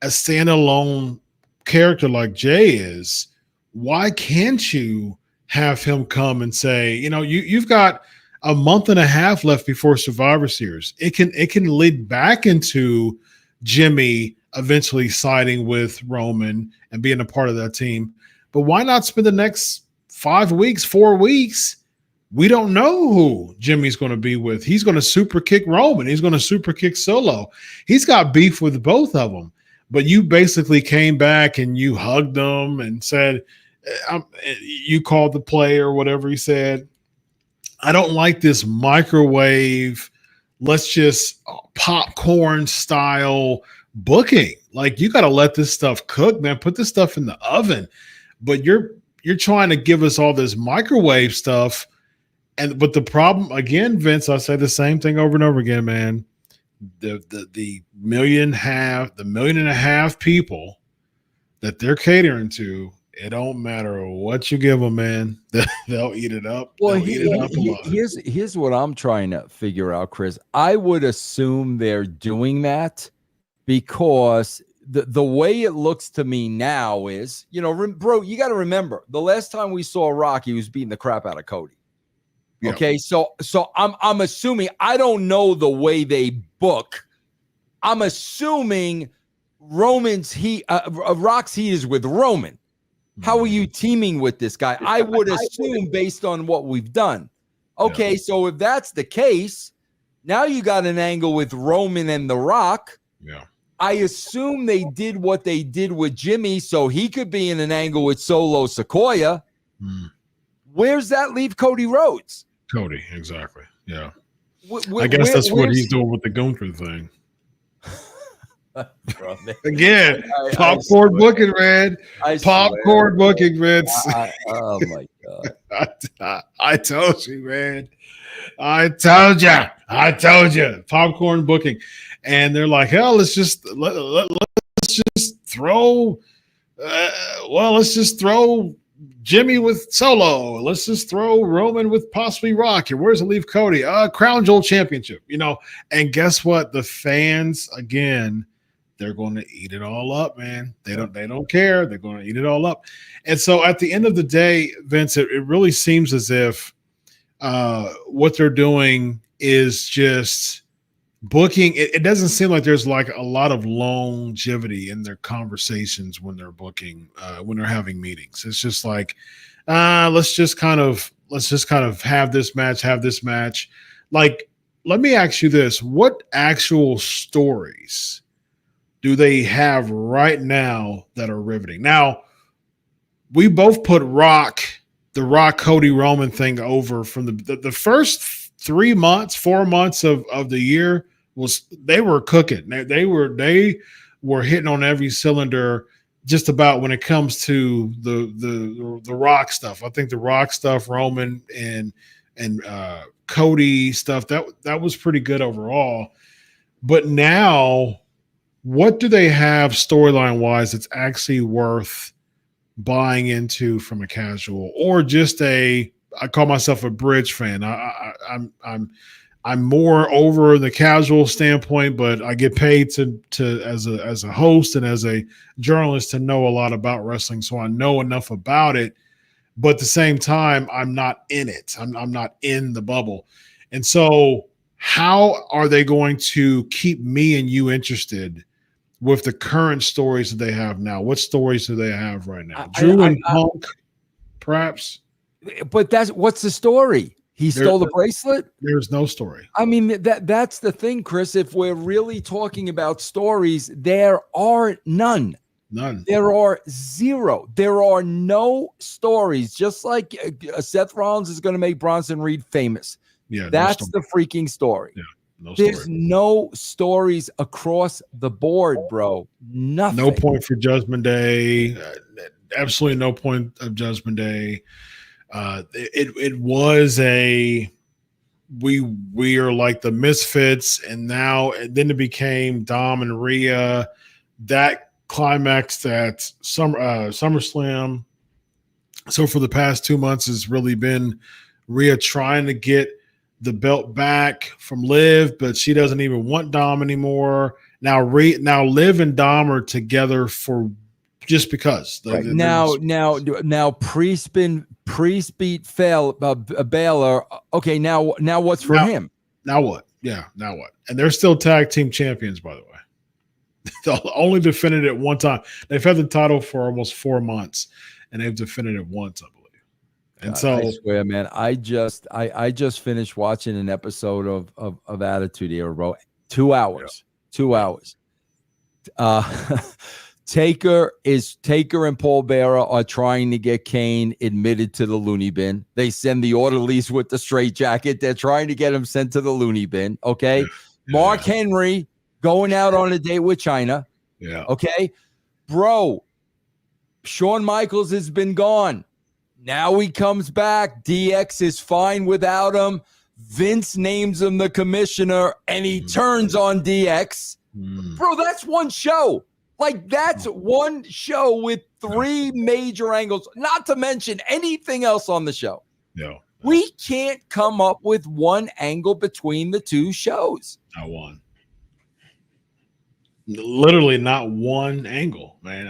a standalone character like Jey is, why can't you have him come and say, you've got a month and a half left before Survivor Series. It can lead back into Jimmy eventually siding with Roman and being a part of that team. But why not spend the next 4 weeks? We don't know who Jimmy's going to be with. He's going to super kick Roman. He's going to super kick Solo. He's got beef with both of them. But you basically came back and you hugged them and said, you called the play or whatever he said. I don't like this microwave, let's just popcorn style booking. Like, you got to let this stuff cook, man. Put this stuff in the oven. But you're trying to give us all this microwave stuff. But the problem, again, Vince, I say the same thing over and over again, man. The million and a half people that they're catering to, it don't matter what you give them, man. They'll eat it up. Well, here's what I'm trying to figure out, Chris. I would assume they're doing that because the way it looks to me now is, bro, you got to remember the last time we saw Rock, he was beating the crap out of Cody. Yeah. Okay, so I'm assuming, I don't know the way they book. I'm assuming Rock's heat is with Roman. How are you teaming with this guy? I would assume based on what we've done. Okay, so if that's the case, now you got an angle with Roman and The Rock. Yeah. I assume they did what they did with Jimmy so he could be in an angle with Solo Sikoa. Where's that leave Cody Rhodes? Cody, exactly. Yeah. I guess that's what he's doing with the Gunther thing. Again, popcorn booking, man. Popcorn booking, Vince. Oh my God! I told you, man. I told you. Popcorn booking, and they're like, hell, let's just throw. Let's just throw Jimmy with Solo. Let's just throw Roman with possibly Rock. And where's it leave Cody? Crown Jewel Championship. And guess what? The fans again. they're going to eat it all up, man. They don't care. They're going to eat it all up. And so at the end of the day, Vince, it really seems as if what they're doing is just booking. It doesn't seem like there's like a lot of longevity in their conversations when they're booking, when they're having meetings. It's just like, let's just kind of have this match. Like, let me ask you this. What actual stories do they have right now that are riveting? Now, we both put the Rock Cody Roman thing over from the first 4 months of the year. They were cooking. They were hitting on every cylinder just about when it comes to the Rock stuff. I think the Rock stuff, Roman and Cody stuff, that was pretty good overall. But now, what do they have storyline wise that's actually worth buying into from a casual or just I call myself a bridge fan. I'm more over the casual standpoint, but I get paid to as a host and as a journalist to know a lot about wrestling, so I know enough about it. But at the same time, I'm not in it. I'm not in the bubble. And so how are they going to keep me and you interested with the current stories that they have now? What stories do they have right now? Drew and Punk, perhaps? But what's the story? He stole the bracelet? There's no story. I mean, that's the thing, Chris. If we're really talking about stories, there are none. None. There are zero. There are no stories. Just like Seth Rollins is going to make Bronson Reed famous. Yeah, that's the freaking story. Yeah, no There's story. no stories across the board, bro. Nothing. No point for Judgment Day. Absolutely no point of Judgment Day. It was we are like the Misfits, and then it became Dom and Rhea. That climaxed at SummerSlam. So for the past 2 months has really been Rhea trying to get the belt back from Liv, but she doesn't even want Dom anymore. Now Liv and Dom are together for just because. Right. Now Priest beat Balor. Okay, now what's for him? Now what? Yeah, now what? And they're still tag team champions, by the way. They'll only defended it one time. They've had the title for almost 4 months, and they've defended it once, I believe. And so I swear, man, I just finished watching an episode of Attitude Era, bro. 2 hours. Yeah. 2 hours. Taker and Paul Bearer are trying to get Kane admitted to the loony bin. They send the orderlies with the straitjacket. They're trying to get him sent to the loony bin. Okay. Yeah. Mark Henry going out on a date with China. Yeah. Okay. Bro, Shawn Michaels has been gone. Now he comes back. DX is fine without him. Vince names him the commissioner, and he turns on DX. Bro, that's one show. Like, that's one show with 3 major angles, not to mention anything else on the show. No. We can't come up with one angle between the 2 shows. Not one. Literally not one angle, man.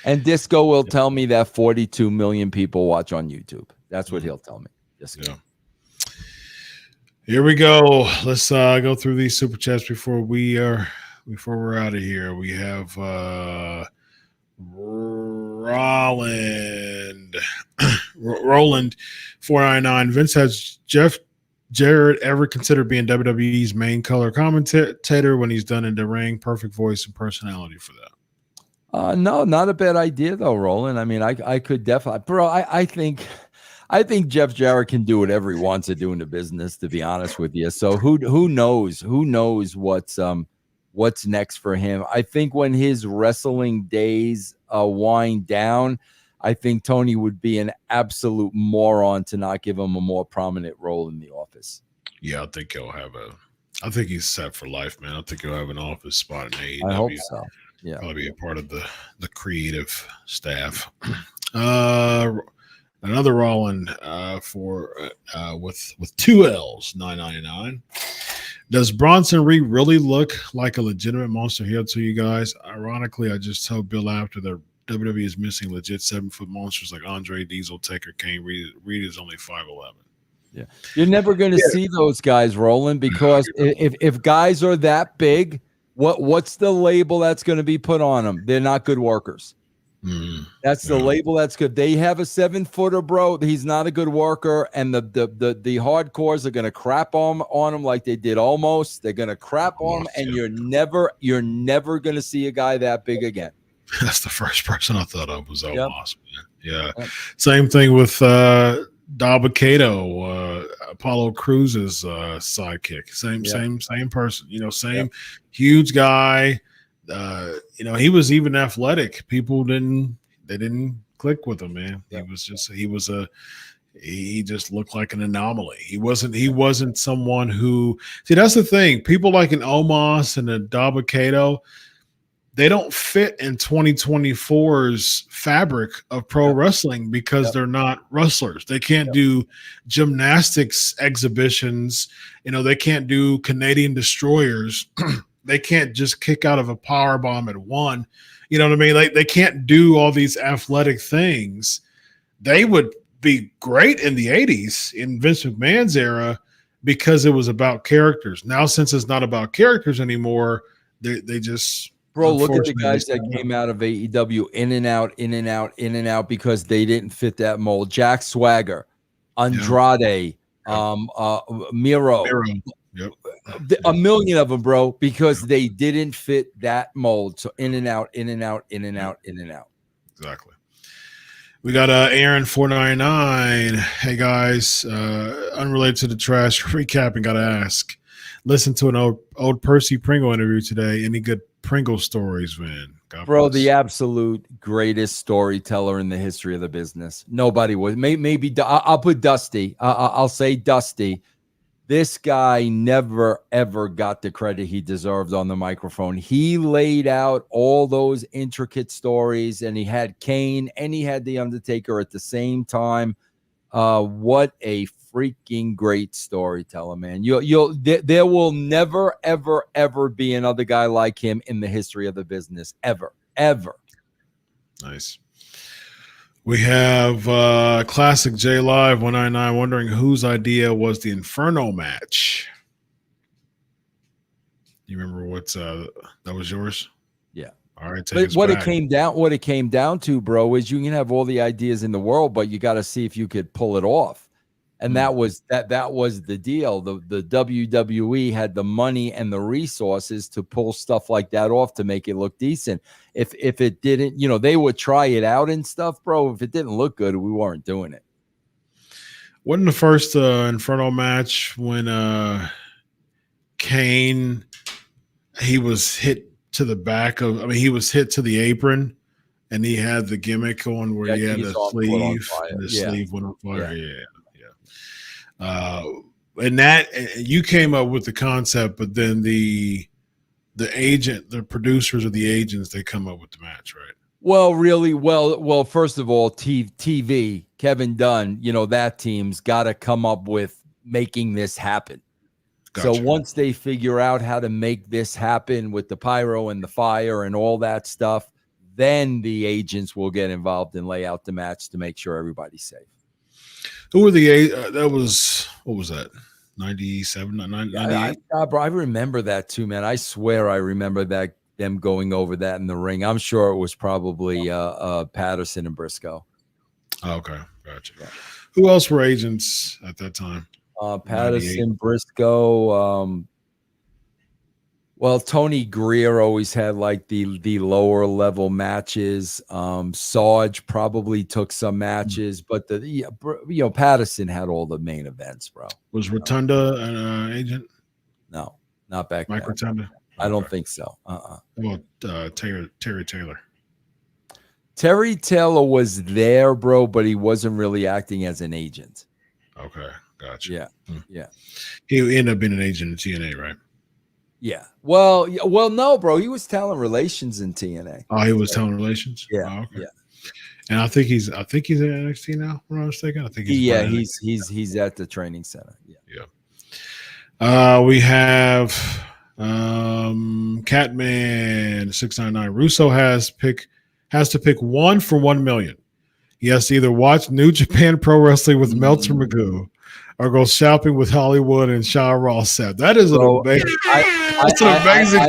And Disco will tell me that 42 million people watch on YouTube. That's what he'll tell me. Disco. Yeah. Here we go. Let's go through these super chats before we're out of here. We have Roland 499. Vince, has Jeff Jarrett ever considered being WWE's main color commentator when he's done in the ring? Perfect voice and personality for that. No, not a bad idea though, Roland. I mean, I could definitely, bro. I think Jeff Jarrett can do whatever he wants to do in the business, to be honest with you. So who knows? Who knows what's next for him? I think when his wrestling days wind down, I think Tony would be an absolute moron to not give him a more prominent role in the office. Yeah, I think he's set for life, man. I think he'll have an office spot in AEW. I hope so. Yeah, probably be a part of the creative staff. Another Roland with 2 L's, $9.99. Does Bronson Reed really look like a legitimate monster heel to you guys? Ironically, I just told Bill after that WWE is missing legit 7-foot monsters like Andre, Diesel, Taker, Kane. Reed is only 5'11". Yeah, you're never going to see those guys, Roland, because if guys are that big, what's the label that's going to be put on them? They're not good workers. That's the label that's good. They have a 7-footer, bro. He's not a good worker, and the hardcores are going to crap on him like they did almost. They're going to crap on him, and you're never going to see a guy that big again. That's the first person I thought of was Omos. Yeah. Same thing with Dabba-Kato, Apollo Cruz's sidekick. Same person. Same huge guy. He was even athletic. People didn't click with him, man. He just looked like an anomaly. He wasn't someone who, see, that's the thing. People like an Omos and a Dabba-Kato, they don't fit in 2024's fabric of pro wrestling because they're not wrestlers. They can't do gymnastics exhibitions. They can't do Canadian destroyers. They can't just kick out of a power bomb at one. You know what I mean? They can't do all these athletic things. They would be great in the 80s in Vince McMahon's era because it was about characters. Now, since it's not about characters anymore, they just – Bro, look at the guys that came out of AEW in and out because they didn't fit that mold. Jack Swagger, Andrade, Miro. Yep. A million of them, bro, because they didn't fit that mold. So in and out. Exactly. We got Aaron 499. Hey guys, unrelated to the trash recapping, gotta ask. Listen to an old Percy Pringle interview today. Any good Pringle stories, man? God bro, bless. the absolute greatest storyteller in the history of the business. Nobody was. Maybe I'll put Dusty. I'll say Dusty. This guy never, ever got the credit he deserved on the microphone. He laid out all those intricate stories, and he had Kane and he had The Undertaker at the same time. What a freaking great storyteller, man. There will never, ever, ever be another guy like him in the history of the business. Ever. Nice. We have classic J Live 199 wondering whose idea was the Inferno match. You remember what that was yours? Yeah. All right. But what it came down to, bro, is you can have all the ideas in the world, but you got to see if you could pull it off. And that was the deal. The WWE had the money and the resources to pull stuff like that off to make it look decent. If it didn't, they would try it out and stuff, bro. If it didn't look good, we weren't doing it. Wasn't the first Inferno match when Kane, he was hit to the back of, he was hit to the apron and he had the gimmick on where he had a sleeve and the sleeve went on fire. Yeah. And that you came up with the concept, but then the producers or the agents, they come up with the match, right? Well, really, well. First of all, TV, Kevin Dunn, that team's got to come up with making this happen. Gotcha. So once they figure out how to make this happen with the pyro and the fire and all that stuff, then the agents will get involved and lay out the match to make sure everybody's safe. Who were the that was, what was that? 97, 98? Bro, I remember that too, man. I swear I remember them going over that in the ring. I'm sure it was probably Patterson and Briscoe. Oh, okay, gotcha. Yeah. Who else were agents at that time? Patterson, 98. Briscoe. Well, Tony Greer always had like the lower level matches. Sarge probably took some matches, but Patterson had all the main events, bro. Was Rotunda an agent? No, not back then. Mike Rotunda? I don't think so. Well, Terry Taylor. Terry Taylor was there, bro, but he wasn't really acting as an agent. Okay, gotcha. Yeah. He ended up being an agent in TNA, right? Yeah. Well, no, bro. He was talent relations in TNA. Oh, he was talent relations. Yeah. Oh, okay. Yeah. And I think he's at NXT now. When I was thinking, I think he's at the training center. Yeah. We have Catman 699. Russo has to pick one for 1 million. He has to either watch New Japan Pro Wrestling with Meltzer Magoo or go shopping with Hollywood and Shaw Ross Sapp. That is an amazing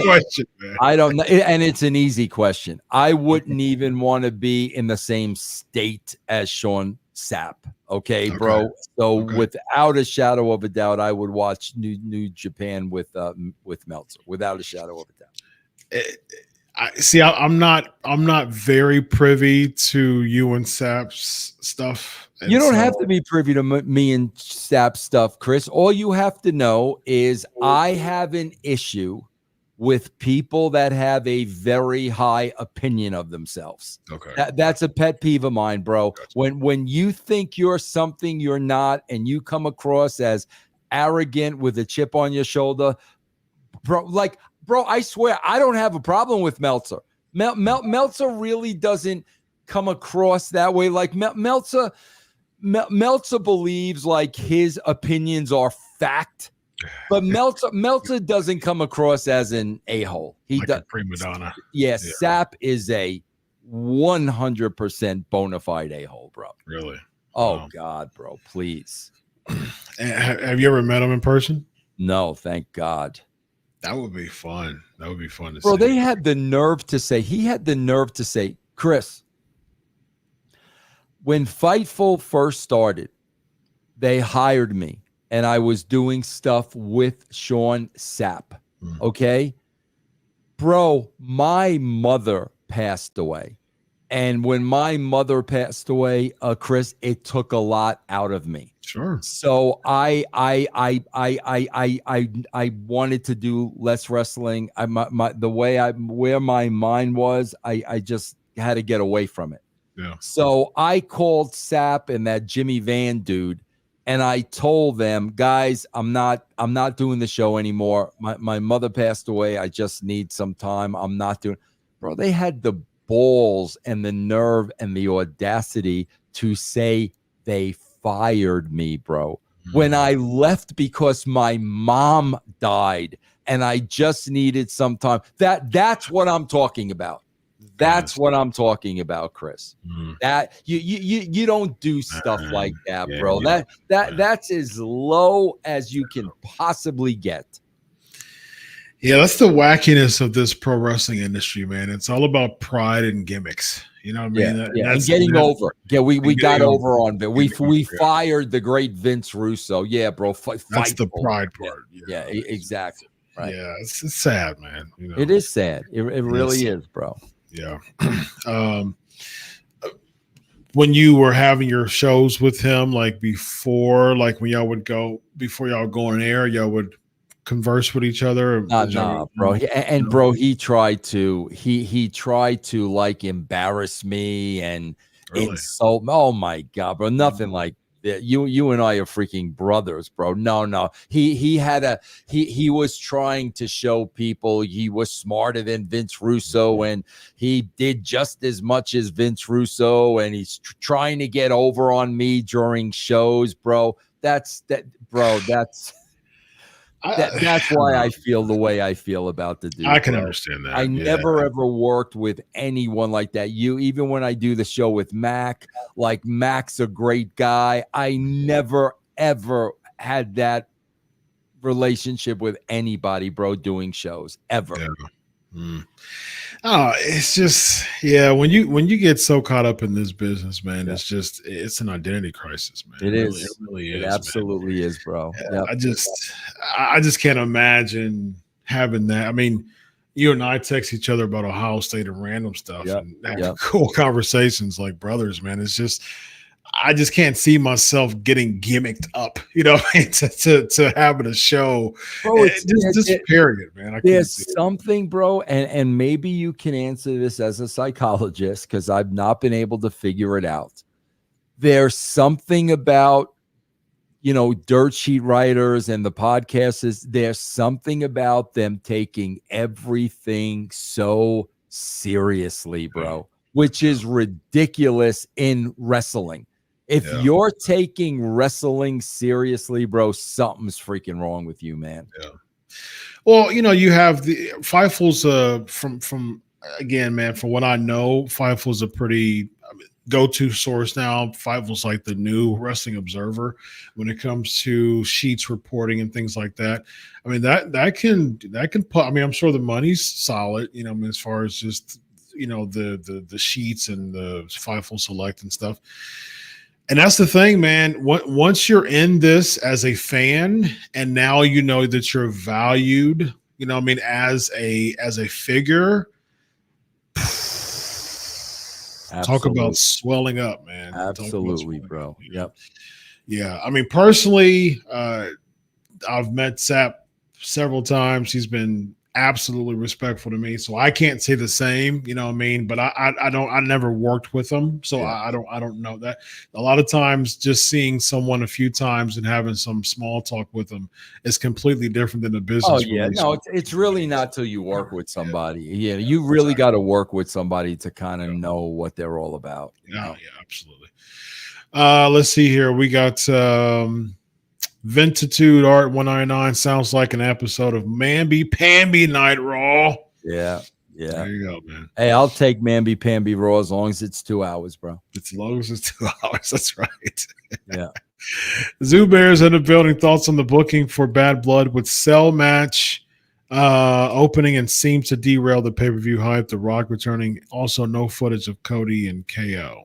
question, man. I don't know. And it's an easy question. I wouldn't even want to be in the same state as Sean Sapp. Okay, bro. So without a shadow of a doubt, I would watch New Japan with Meltzer without a shadow of a doubt. I'm not very privy to you and Sapp's stuff. You don't have to be privy to me and Sapp's stuff, Chris. All you have to know is I have an issue with people that have a very high opinion of themselves. Okay. That's a pet peeve of mine, bro. Gotcha. When you think you're something you're not, and you come across as arrogant with a chip on your shoulder, bro, I swear I don't have a problem with Meltzer. Meltzer really doesn't come across that way. Like Meltzer believes like his opinions are fact. But Meltzer doesn't come across as an a-hole. He like does. A prima donna. Yes, yeah. Sapp is a 100% bona fide a-hole, bro. Really? Oh, wow. God, bro, please. Have you ever met him in person? No, thank God. That would be fun. That would be fun to see. Bro, he had the nerve to say, Chris, when Fightful first started, they hired me. And I was doing stuff with Sean Sapp, okay? Bro, my mother passed away. And when my mother passed away, Chris, it took a lot out of me. Sure. So I wanted to do less wrestling. Where my mind was, I just had to get away from it. Yeah. So I called Sapp and that Jimmy Van dude. And I told them, guys, I'm not doing the show anymore. My mother passed away. I just need some time. I'm not doing. Bro, they had the balls and the nerve and the audacity to say they fired me, bro. When I left because my mom died and I just needed some time. That's what I'm talking about. That's what I'm talking about, Chris. That you don't do stuff like that, bro. That's as low as you can possibly get. Yeah, that's the wackiness of this pro wrestling industry, man. It's all about pride and gimmicks. You know what I mean? And getting over. Yeah, we got over on it. We fired the great Vince Russo. Yeah, bro. That's the pride part. Yeah, exactly. Right. Yeah, it's sad, man. You know? It is sad. It really is, bro. Yeah. When you were having your shows with him, like before, like when y'all would go before y'all go on air, y'all would converse with each other. Nah, bro. Bro, he tried to like embarrass me and insult me. Oh my God, bro. Nothing like that. You and I are freaking brothers, bro. No. He was trying to show people he was smarter than Vince Russo, and he did just as much as Vince Russo, and he's trying to get over on me during shows, bro. That's why I feel the way I feel about the dude. I can understand that. I never ever worked with anyone like that. Even when I do the show with Mac, like Mac's a great guy. I never ever had that relationship with anybody, bro, doing shows ever. Yeah. Oh, it's just when you get so caught up in this business, man, it's an identity crisis, man. It is. It really is. It absolutely is, bro. Yep. I just can't imagine having that. I mean, you and I text each other about Ohio State and random stuff and have cool conversations like brothers, man. It's just I just can't see myself getting gimmicked up, to having a show. Bro, just period, man. There's something, bro, and maybe you can answer this as a psychologist because I've not been able to figure it out. There's something about, dirt sheet writers and the podcasters. There's something about them taking everything so seriously, bro, which is ridiculous in wrestling. If you're taking wrestling seriously, bro, something's freaking wrong with you, man. Yeah. Well, you have the Fightful's from again, man, from what I know, Fightful's a pretty go-to source now. Fightful's like the new Wrestling Observer when it comes to sheets reporting and things like that. I mean, that can put, I mean, I'm sure the money's solid, as far as just the sheets and the Fightful Select and stuff. And that's the thing, man. Once you're in this as a fan, and now you know that you're valued, as a figure. Absolutely. Talk about swelling up, man. Absolutely, bro. Yep. Yeah. I mean, personally, I've met Sap several times. He's been absolutely respectful to me. So I can't say the same, but I never worked with him. So I don't know that. A lot of times just seeing someone a few times and having some small talk with them is completely different than a business. Oh yeah. No, it's really not till you work with somebody. Yeah. You really got to work with somebody to kind of know what they're all about. Yeah, absolutely. Let's see here. We got, Ventitude Art 199 sounds like an episode of Mamby Pamby Night Raw. Yeah. There you go, man. Hey, I'll take Mamby Pamby Raw as long as it's 2 hours, bro. As long as it's 2 hours. That's right. Yeah. Zoo Bears in the building. Thoughts on the booking for Bad Blood with Cell match opening and seems to derail the pay-per-view hype. The Rock returning. Also, no footage of Cody and KO.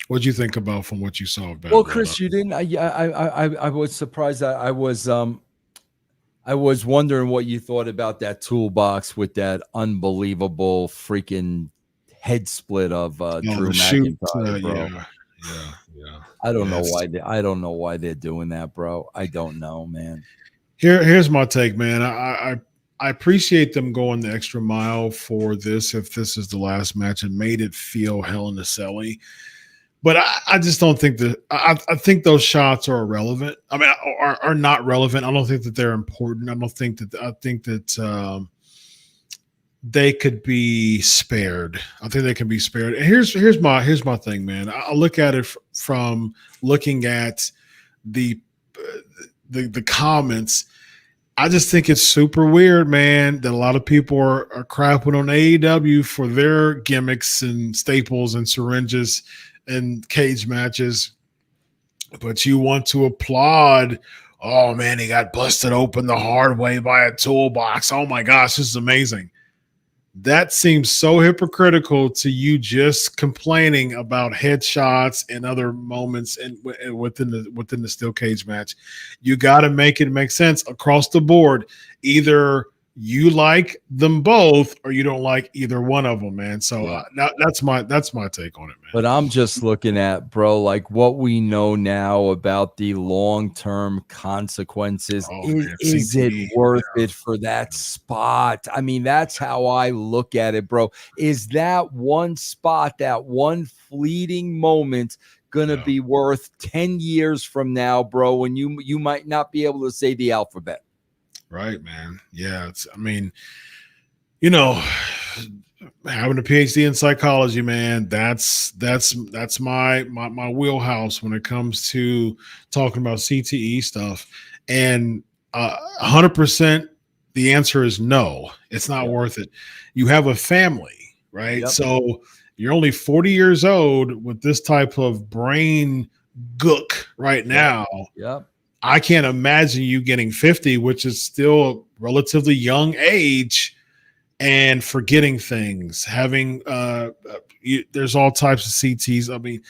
What do you think about from what you saw of Bad Well, Blood? Chris, you didn't. I was surprised. I was wondering what you thought about that toolbox with that unbelievable freaking head split of Drew McIntyre, bro. Yeah. I don't know why. I don't know why they're doing that, bro. I don't know, man. Here's my take, man. I appreciate them going the extra mile for this. If this is the last match, and made it feel Hell in a Celly. But I just don't think that I think those shots are irrelevant. I mean, are not relevant. I don't think that they're important. I think that they could be spared. I think they can be spared. And here's my thing, man. I look at it from looking at the comments. I just think it's super weird, man, that a lot of people are crapping on AEW for their gimmicks and staples and syringes and cage matches, but you want to applaud. Oh man, he got busted open the hard way by a toolbox. Oh my gosh, this is amazing. That seems so hypocritical to you just complaining about headshots and other moments and within the steel cage match. You got to make it make sense across the board. Either you like them both or you don't like either one of them, man. So that's my take on it, man. But I'm just looking at, bro, like what we know now about the long-term consequences. Is it worth it for that spot? I mean, that's how I look at it, bro. Is that one spot, that one fleeting moment gonna be worth 10 years from now, bro, when you might not be able to say the alphabet? Right, man. Yeah, having a PhD in psychology, man, that's my wheelhouse when it comes to talking about CTE stuff. And 100% the answer is no, it's not worth it. You have a family, right? Yep. So you're only 40 years old with this type of brain gook right now. Yep. I can't imagine you getting 50, which is still a relatively young age, and forgetting things. Having there's all types of CTs. I mean,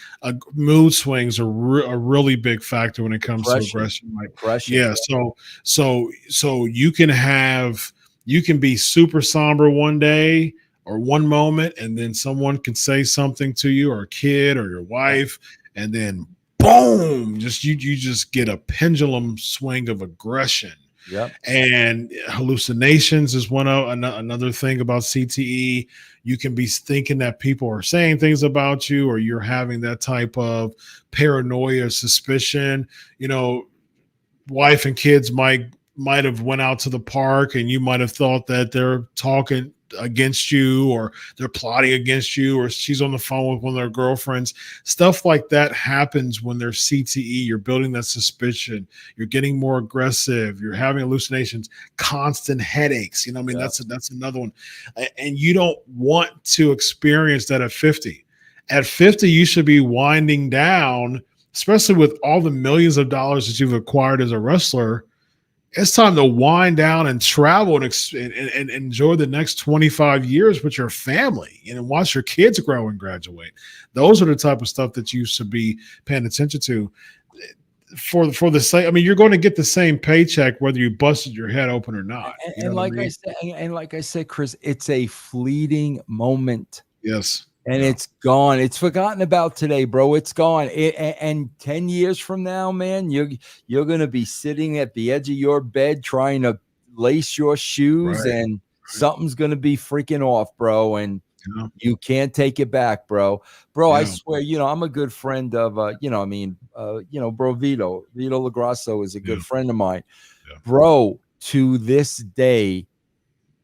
mood swings are a really big factor when it comes to aggression. So you can be super somber one day or one moment, and then someone can say something to you, or a kid, or your wife, and then boom, you just get a pendulum swing of aggression. Yep. And hallucinations is another thing about CTE. You can be thinking that people are saying things about you, or you're having that type of paranoia, suspicion. Wife and kids might have went out to the park, and you might have thought that they're talking against you, or they're plotting against you, or she's on the phone with one of their girlfriends. Stuff like that happens when there's CTE. You're building that suspicion. You're getting more aggressive. You're having hallucinations, constant headaches. You know what I mean? That's another one. And you don't want to experience that at 50. At 50, you should be winding down, especially with all the millions of dollars that you've acquired as a wrestler. It's time to wind down and travel and enjoy the next 25 years with your family and watch your kids grow and graduate. Those are the type of stuff that you should be paying attention to. For the sake, I mean, you're going to get the same paycheck whether you busted your head open or not. And like I said, Chris, it's a fleeting moment. Yes. And it's gone. It's forgotten about today, bro. It's gone. And 10 years from now, man, you're going to be sitting at the edge of your bed trying to lace your shoes, and something's going to be freaking off, bro. And you can't take it back, bro. I swear, I'm a good friend of, bro, Vito LaGrasso is a good friend of mine. Yeah. Bro, to this day,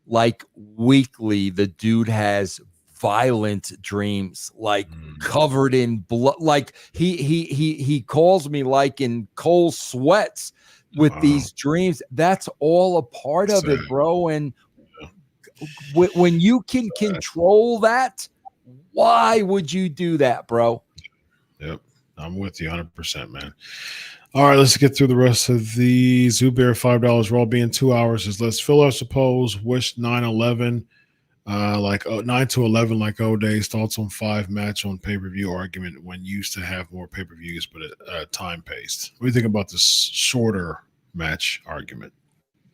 like weekly, the dude has violent dreams, like covered in blood. Like he calls me like in cold sweats with these dreams. That's all a part of it, bro. And when you can control that, why would you do that, bro? Yep, I'm with you 100%, man. All right, let's get through the rest of the Zubair $5 roll being 2 hours is less. Phil, I suppose, wished 9/11 like 9 to 11 like old days. Thoughts on 5 match on pay-per-view argument when used to have more pay-per-views but time paced. What do you think about this shorter match argument?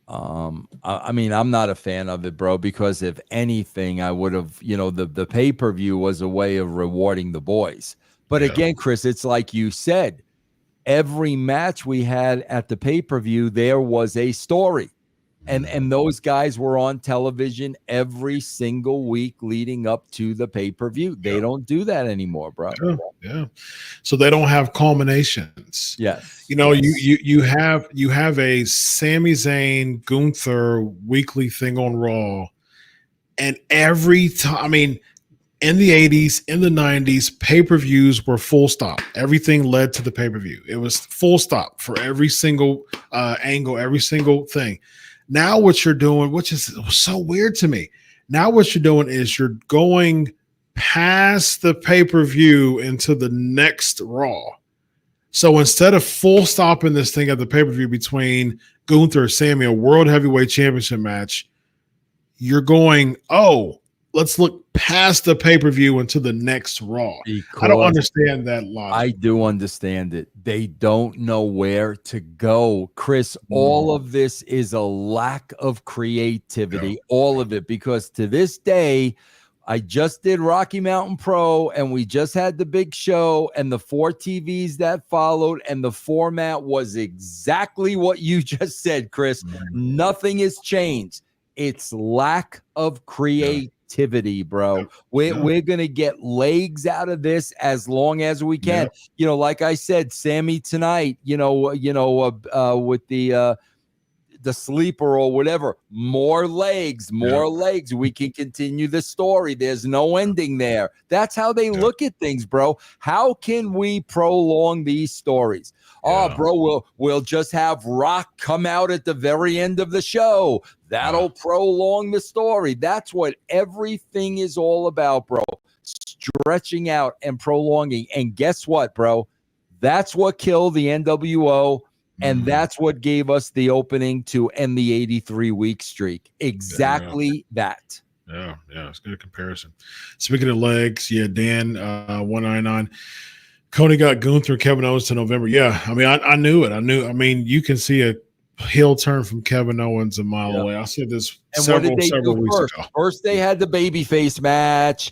I mean, I'm not a fan of it, bro, because if anything, I would have, the pay-per-view was a way of rewarding the boys. But again, Chris, it's like you said, every match we had at the pay-per-view, there was a story. And those guys were on television every single week leading up to the pay-per-view. They don't do that anymore, bro. Yeah. So they don't have culminations. Yes. You have a Sami Zayn Gunther weekly thing on Raw, and every time, I mean, in the 80s, in the 90s, pay-per-views were full stop. Everything led to the pay-per-view. It was full stop for every single angle, every single thing. Now what you're doing, which is so weird to me, now what you're doing is you're going past the pay-per-view into the next Raw. So instead of full stopping this thing at the pay-per-view between Gunther and Sami, a World Heavyweight Championship match, you're going, let's look past the pay-per-view into the next Raw. Because I don't understand that logic. I do understand it. They don't know where to go. Chris, all of this is a lack of creativity, all of it, because to this day, I just did Rocky Mountain Pro, and we just had the big show and the 4 TVs that followed, and the format was exactly what you just said, Chris. Nothing has changed. It's lack of creativity, bro. We're gonna get legs out of this as long as we can. Like I said, Sammy tonight, with the sleeper or whatever, more legs. We can continue the story. There's no ending there. That's how they look at things, bro. How can we prolong these stories? Bro, we'll just have Rock come out at the very end of the show. That'll prolong the story. That's what everything is all about, bro. Stretching out and prolonging. And guess what, bro? That's what killed the NWO. And that's what gave us the opening to end the 83-week streak. Exactly that. Yeah, it's a good comparison. Speaking of legs, Dan 199. Cody got Gunther, Kevin Owens to November. Yeah, I mean, I knew it. I mean, you can see a heel turn from Kevin Owens a mile away. I said this several weeks ago. First, they had the babyface match,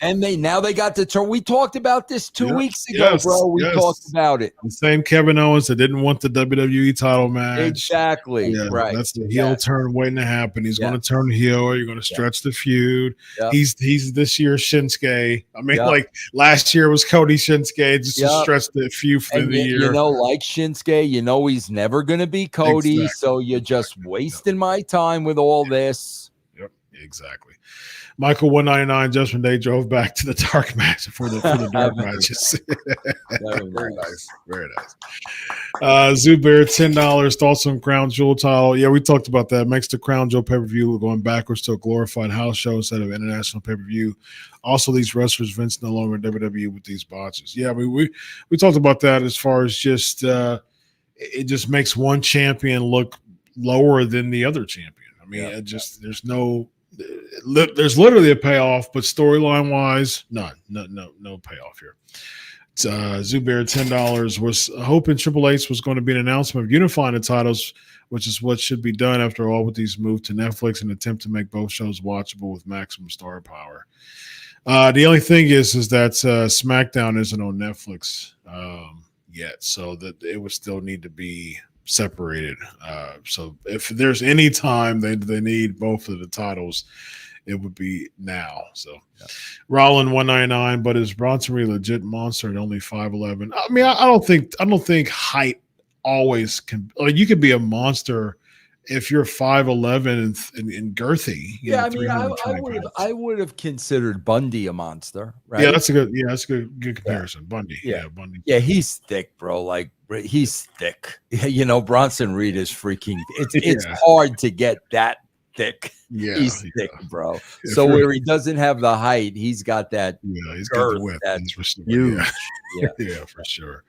and now they got the turn. We talked about this 2 weeks ago, bro. We talked about it. The same Kevin Owens that didn't want the WWE title match. Exactly. Right. That's the heel turn waiting to happen. He's going to turn heel. You're going to stretch the feud. He's this year's Shinsuke. I mean, like last year was Cody Shinsuke, just to stretch the feud for the year. Like Shinsuke, he's never going to be Cody. So you're just wasting my time with all this. exactly. Michael 199 Judgment Day drove back to the dark match for the dark matches. Very nice. Very nice. Zubair, $10. Thoughts on Crown Jewel title? Yeah, we talked about that. Makes the Crown Jewel pay-per-view going backwards to a glorified house show instead of international pay-per-view. Also, these wrestlers, Vince no longer in WWE with these botches. Yeah, we talked about that as far as just it just makes one champion look lower than the other champion. I mean, it just there's literally a payoff, but storyline wise, no payoff here. Zubair, $10 was hoping Triple H was going to be an announcement of unifying the titles, which is what should be done after all with these moves to Netflix and attempt to make both shows watchable with maximum star power. The only thing is that SmackDown isn't on Netflix yet, so that it would still need to be separated. So if there's any time they need both of the titles, it would be now. So Rollin 199, but is Bronson really a legit monster at only 5'11"? I mean, I don't think height always can. Like, you could be a monster if you're 5'11" and girthy. Yeah, I mean, I would have considered Bundy a monster, right? Yeah, that's a good comparison. Yeah. Bundy. Yeah, Bundy. Yeah, he's thick, bro. Like, he's thick. You know, Bronson Reed is freaking. It's hard to get that thick. Yeah, he's thick, bro. So where he doesn't have the height, he's got that. Yeah, he's got the width. That's for sure. Huge. Yeah, for sure.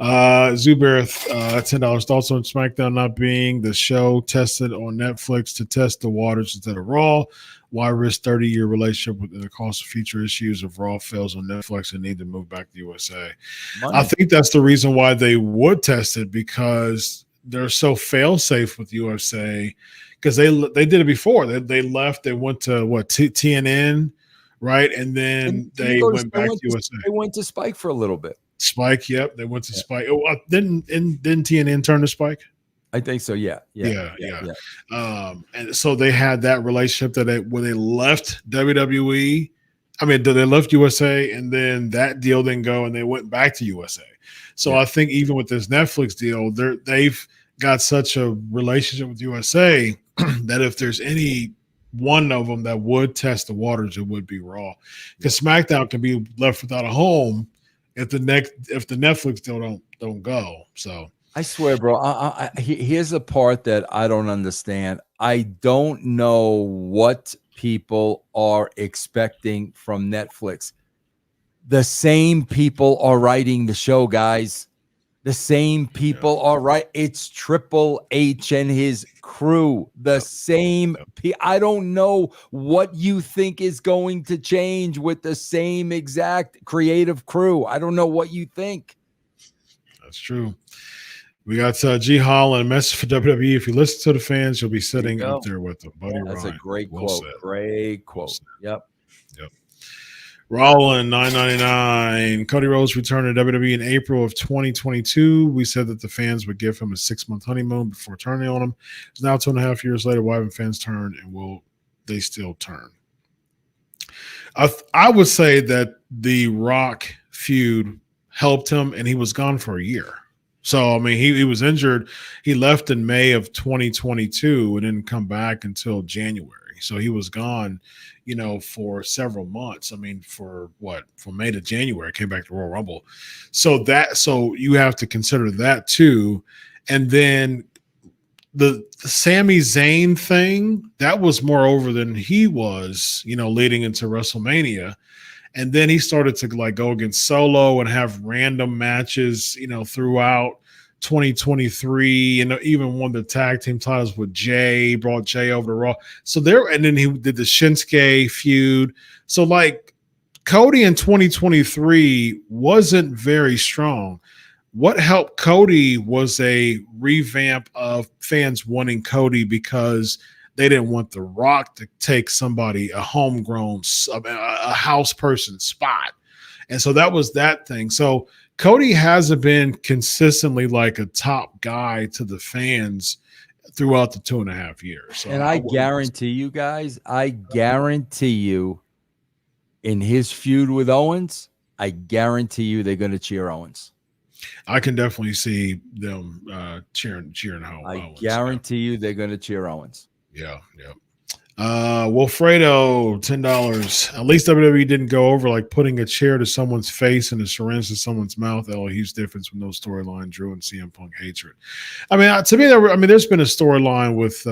Zubair, $10. Thoughts on SmackDown not being the show tested on Netflix to test the waters instead of Raw? Why risk 30-year relationship with the cost of future issues if Raw fails on Netflix and need to move back to USA? Money. I think that's the reason why they would test it, because they're so fail-safe with USA, because they did it before. They left. They went to TNN, right? And then they went back to USA. They went to Spike for a little bit. Spike, yep. They went to Spike. Oh, didn't TNN turn to Spike? I think so. Yeah. And so they had that relationship when they left WWE. I mean, they left USA, and then that deal didn't go, and they went back to USA. So I think even with this Netflix deal, they've got such a relationship with USA that if there's any one of them that would test the waters, it would be Raw, because SmackDown can be left without a home if the Netflix deal don't go. So I swear, bro. Here's the part that I don't understand. I don't know what people are expecting from Netflix. The same people are writing the show, guys. The same people are right. It's Triple H and his crew. The same. I don't know what you think is going to change with the same exact creative crew. I don't know what you think. That's true. We got G Holland, a message for WWE. If you listen to the fans, you'll be sitting up there with them. Buddy Ryan. That's a great quote. Great quote. Yep. Rollin, $9.99. Cody Rhodes returned to WWE in April of 2022. We said that the fans would give him a 6-month honeymoon before turning on him. It's now 2.5 years later. Why haven't fans turned, and will they still turn? I would say that the Rock feud helped him, and he was gone for a year. So, I mean, he was injured. He left in May of 2022 and didn't come back until January. So he was gone, for several months. I mean, from May to January, came back to Royal Rumble. So you have to consider that too. And then the Sami Zayn thing, that was more over than he was, leading into WrestleMania. And then he started to go against Solo and have random matches, throughout 2023, and even won the tag team titles with Jey, brought Jey over to Raw. So and then he did the Shinsuke feud. So Cody in 2023 wasn't very strong. What helped Cody was a revamp of fans wanting Cody because they didn't want The Rock to take somebody, a homegrown, a house person spot. And so that was that thing. So Cody hasn't been consistently a top guy to the fans throughout the 2.5 years. So and I guarantee you guys, in his feud with Owens, I guarantee you they're going to cheer Owens. I can definitely see them cheering Owens. I guarantee you they're going to cheer Owens. Yeah. Wilfredo, $10. At least WWE didn't go over like putting a chair to someone's face and a syringe to someone's mouth. Oh, huge difference with no storyline. Drew and CM Punk hatred. I mean, to me, there's been a storyline with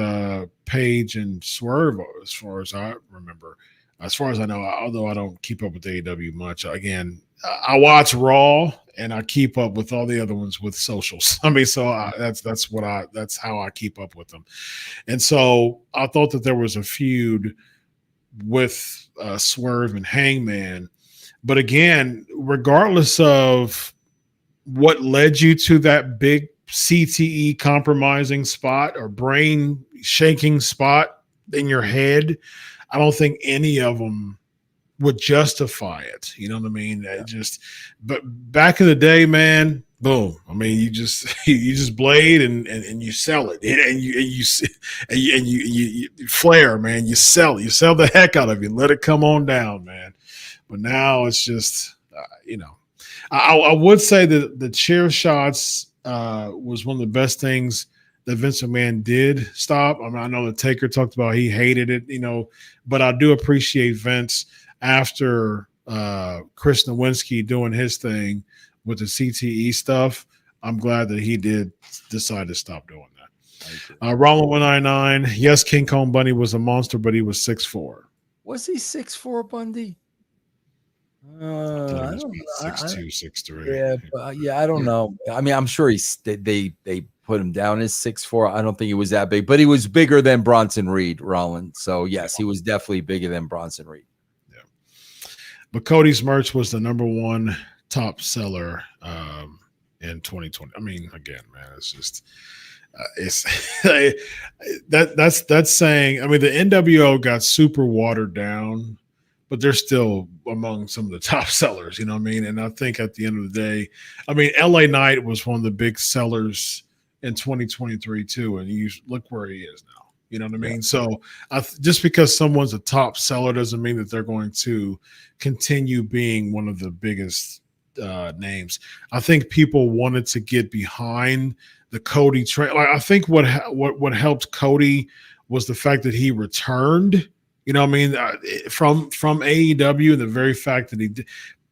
Paige and Swerve as far as I remember. As far as I know, although I don't keep up with AEW much. Again, I watch Raw and I keep up with all the other ones with socials. I mean, so that's how I keep up with them. And so I thought that there was a feud with Swerve and Hangman, but again, regardless of what led you to that big CTE compromising spot or brain shaking spot in your head, I don't think any of them would justify it. You know what I mean? Yeah. But back in the day, man, boom. I mean, you just blade and you sell it, and you flare, man. You sell the heck out of it. Let it come on down, man. But now it's just, I would say that the chair shots was one of the best things that Vince McMahon did stop. I mean, I know that Taker talked about he hated it, but I do appreciate Vince after Chris Nowinski doing his thing with the CTE stuff. I'm glad that he did decide to stop doing that. Roland 199. Yes, King Kong Bundy was a monster, but he was 6'4". Was he 6'4", Bundy? I thought he was 6'2", 6'3". Yeah, but, I don't know. I mean, I'm sure they put him down as 6'4". I don't think he was that big, but he was bigger than Bronson Reed, Roland. So yes, he was definitely bigger than Bronson Reed. Yeah. But Cody's merch was the number one top seller in 2020. I mean, again, man, it's just that's saying. I mean, the NWO got super watered down, but they're still among some of the top sellers. You know what I mean? And I think at the end of the day, I mean, LA Knight was one of the big sellers in 2023 too, and you look where he is now. You know what I mean? Yeah. So just because someone's a top seller doesn't mean that they're going to continue being one of the biggest names. I think people wanted to get behind the Cody trade. Like, I think what helped Cody was the fact that he returned. You know what I mean? From AEW, and the very fact that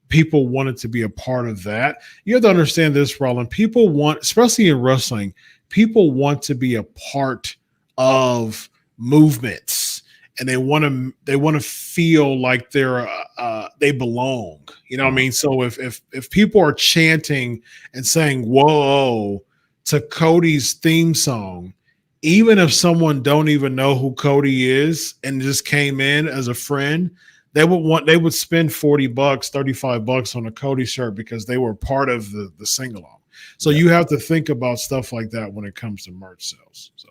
people wanted to be a part of that. You have to understand this, Roland. People want, especially in wrestling, people want to be a part of movements, and they want to feel like they belong. You know what I mean? So if people are chanting and saying "whoa" to Cody's theme song, even if someone don't even know who Cody is and just came in as a friend, they would spend $40, $35 on a Cody shirt because they were part of the sing along. So you have to think about stuff like that when it comes to merch sales. So,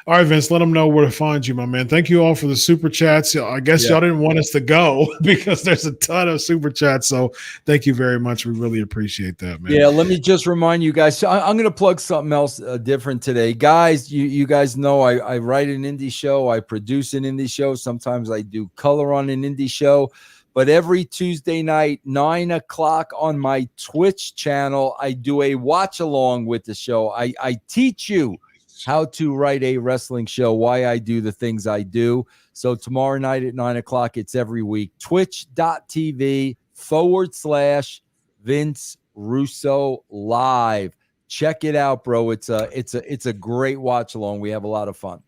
all right, Vince, let them know where to find you, my man. Thank you all for the super chats. I guess y'all didn't want us to go because there's a ton of super chats. So thank you very much. We really appreciate that, man. Yeah, let me just remind you guys. I'm going to plug something else different today. Guys, you guys know I write an indie show. I produce an indie show. Sometimes I do color on an indie show. But every Tuesday night, 9 o'clock on my Twitch channel, I do a watch along with the show. I teach you how to write a wrestling show, why I do the things I do. So tomorrow night at 9 o'clock, it's every week. Twitch.tv/Vince Russo Live. Check it out, bro. It's a great watch along. We have a lot of fun.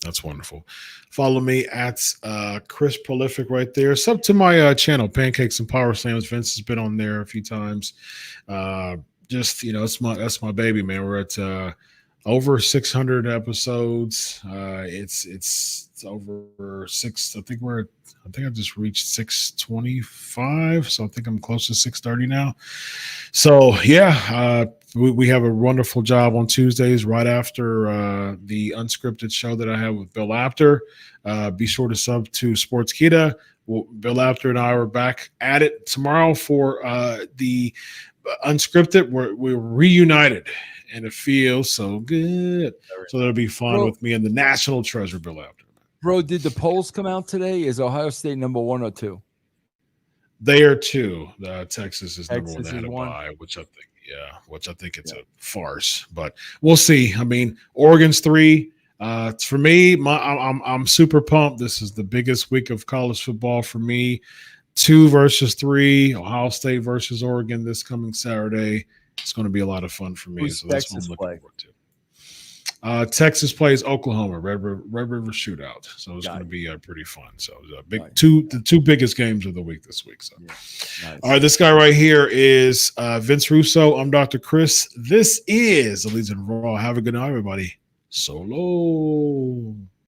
That's wonderful. Follow me at Chris Prolific right there. Sub to my channel, Pancakes and Power Slams. Vince has been on there a few times. That's my baby, man. We're at over 600 episodes. It's over six. I think I just reached 625. So I think I'm close to 630 now. So yeah, we have a wonderful job on Tuesdays right after the unscripted show that I have with Bill Apter. Be sure to sub to Sportskeeda. Bill Apter and I are back at it tomorrow for the unscripted. We're reunited, and it feels so good. So that'll be fun with me and the national treasure, Bill Apter. Bro, did the polls come out today? Is Ohio State number 1 or 2? They are 2. Texas is number 1 ahead of bye, which I think it's a farce, but we'll see. I mean, Oregon's 3. For me, I'm super pumped. This is the biggest week of college football for me. 2 versus 3, Ohio State versus Oregon this coming Saturday. It's going to be a lot of fun for me. Who's so that's Texas what I'm looking forward to. Texas plays Oklahoma, Red River Shootout. So it's going to be pretty fun. So the 2 biggest games of the week this week. So, nice. All right, this guy right here is Vince Russo. I'm Dr. Chris. This is the Legion of Raw. Have a good night, everybody. Solo.